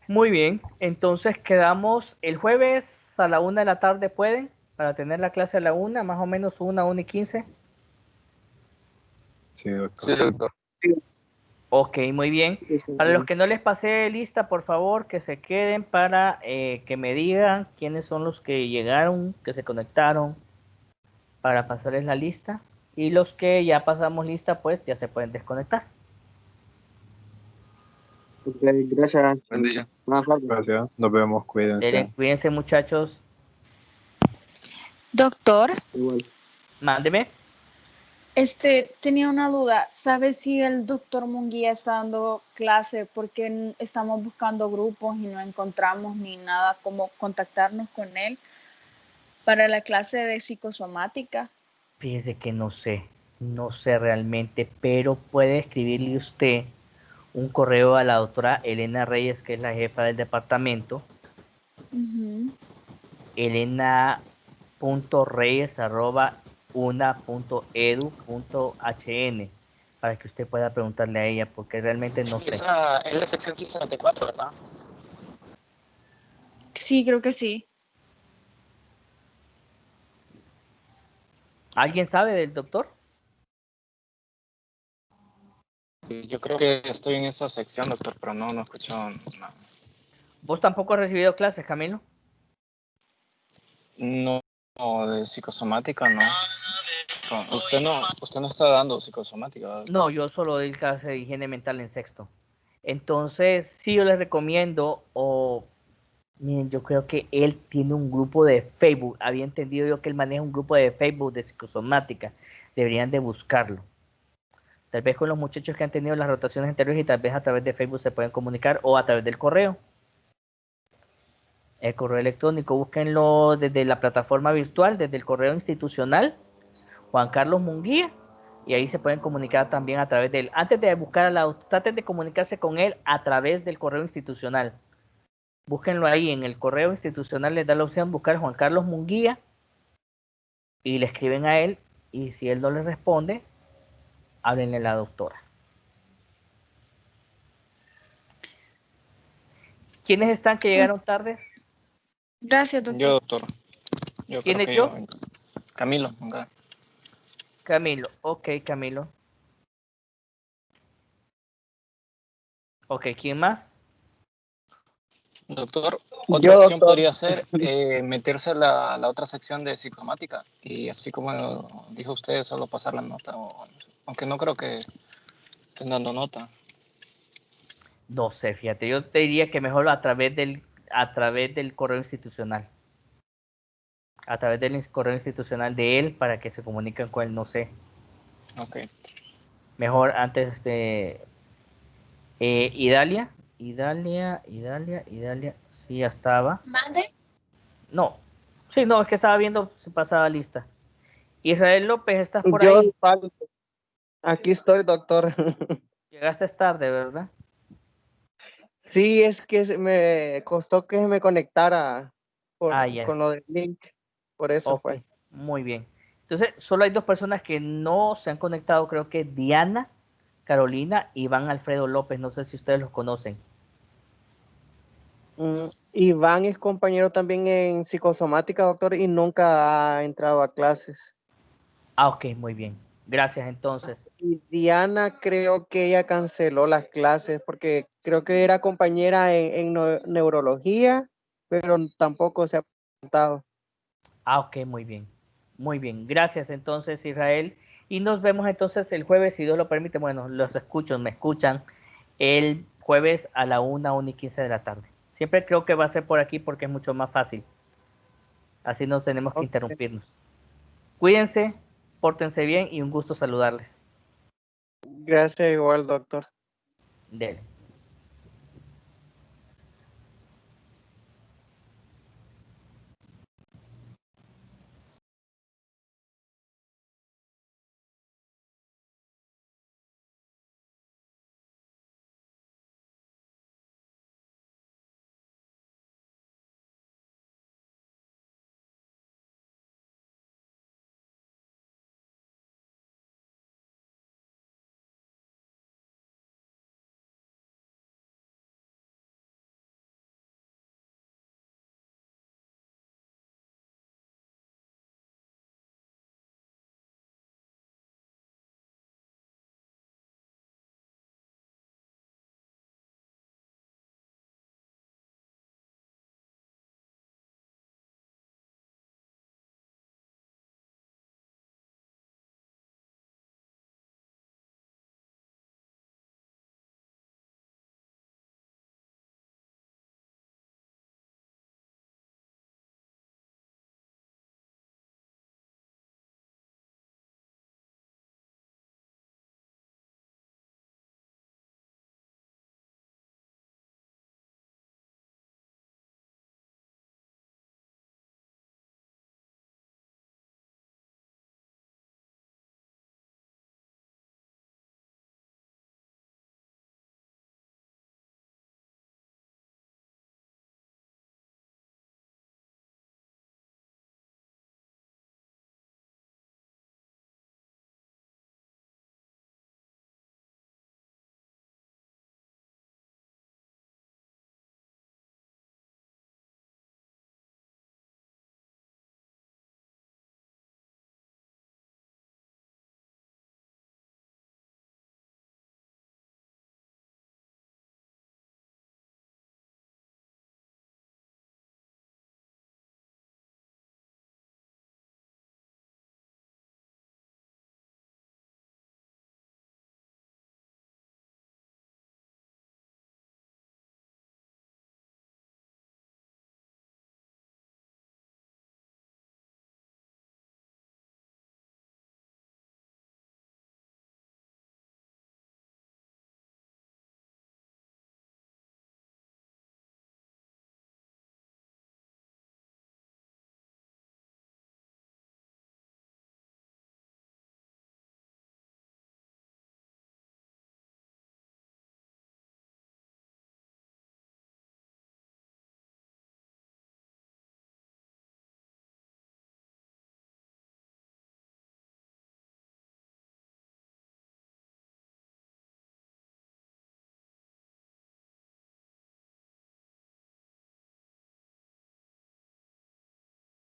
Muy bien, entonces quedamos el jueves a la 1 de la tarde, ¿pueden? Para tener la clase a la 1, más o menos 1:15.
Sí, doctor.
Sí, doctor.
Ok, muy bien. Para los que no les pasé lista, por favor, que se queden para que me digan quiénes son los que llegaron, que se conectaron, para pasarles la lista. Y los que ya pasamos lista, pues ya se pueden desconectar.
Ok, gracias.
Buen día.
Buenas tardes.
Gracias. Nos vemos. Cuídense.
Cuídense, muchachos.
Doctor,
Igual.
Mándeme.
Tenía una duda. ¿Sabes si el doctor Munguía está dando clase? Porque estamos buscando grupos y no encontramos ni nada cómo contactarnos con él para la clase de psicosomática.
Fíjese que no sé realmente, pero puede escribirle usted un correo a la doctora Elena Reyes, que es la jefa del departamento, elena.reyes@una.edu.hn, para que usted pueda preguntarle a ella, porque realmente no sé.
Esa es la sección 1594, ¿verdad?
Sí, creo que sí.
¿Alguien sabe del doctor?
Yo creo que estoy en esa sección, doctor, pero no he escuchado nada.
¿Vos tampoco has recibido clases, Camilo?
No, de psicosomática, no. Usted no está dando psicosomática, ¿verdad?
No, yo solo doy clase de higiene mental en sexto. Entonces, sí, yo les recomiendo, miren, yo creo que él tiene un grupo de Facebook. Había entendido yo que él maneja un grupo de Facebook de psicosomática. Deberían de buscarlo. Tal vez con los muchachos que han tenido las rotaciones anteriores y tal vez a través de Facebook se pueden comunicar o a través del correo. El correo electrónico, búsquenlo desde la plataforma virtual, desde el correo institucional, Juan Carlos Munguía, y ahí se pueden comunicar también a través de él. Antes de buscar a la, traten de comunicarse con él a través del correo institucional. Búsquenlo ahí en el correo institucional, les da la opción buscar Juan Carlos Munguía y le escriben a él, y si él no les responde, háblenle a la doctora. ¿Quiénes están que llegaron tarde?
Gracias, doctor.
Yo, doctor. Yo
¿Quién
creo
es
que
yo?
Camilo. Okay.
Camilo, ok, Camilo. Ok, ¿quién más?
Doctor, otra
Yo,
opción
doctor.
podría ser meterse a la otra sección de psicosomática y así como dijo usted, solo pasar la nota, aunque no creo que estén dando nota.
No sé, fíjate, yo te diría que mejor a través del correo institucional. A través del correo institucional de él para que se comuniquen con él, no sé.
Ok.
Mejor antes de Idalia, sí, ya estaba.
¿Mande?
No, sí, no, es que estaba viendo si pasaba lista. Israel López, ¿estás por
Yo,
ahí?
aquí estoy, doctor.
Llegaste tarde, ¿verdad?
Sí, es que me costó que me conectara
Ya.
con lo del link, por eso
Ok,
fue.
muy bien. Entonces, solo hay dos personas que no se han conectado, creo que Diana Carolina y Iván Alfredo López, no sé si ustedes los conocen.
Iván es compañero también en psicosomática, doctor, y nunca ha entrado a clases.
Ok, muy bien. Gracias, entonces.
Y Diana creo que ella canceló las clases porque creo que era compañera en neurología, pero tampoco se ha presentado.
Ok, muy bien. Muy bien. Gracias, entonces, Israel. Y nos vemos entonces el jueves, si Dios lo permite. Bueno, los escucho, me escuchan el jueves a la 1:15 de la tarde. Siempre creo que va a ser por aquí porque es mucho más fácil. Así no tenemos que interrumpirnos. Cuídense, pórtense bien y un gusto saludarles.
Gracias igual, doctor.
Dele.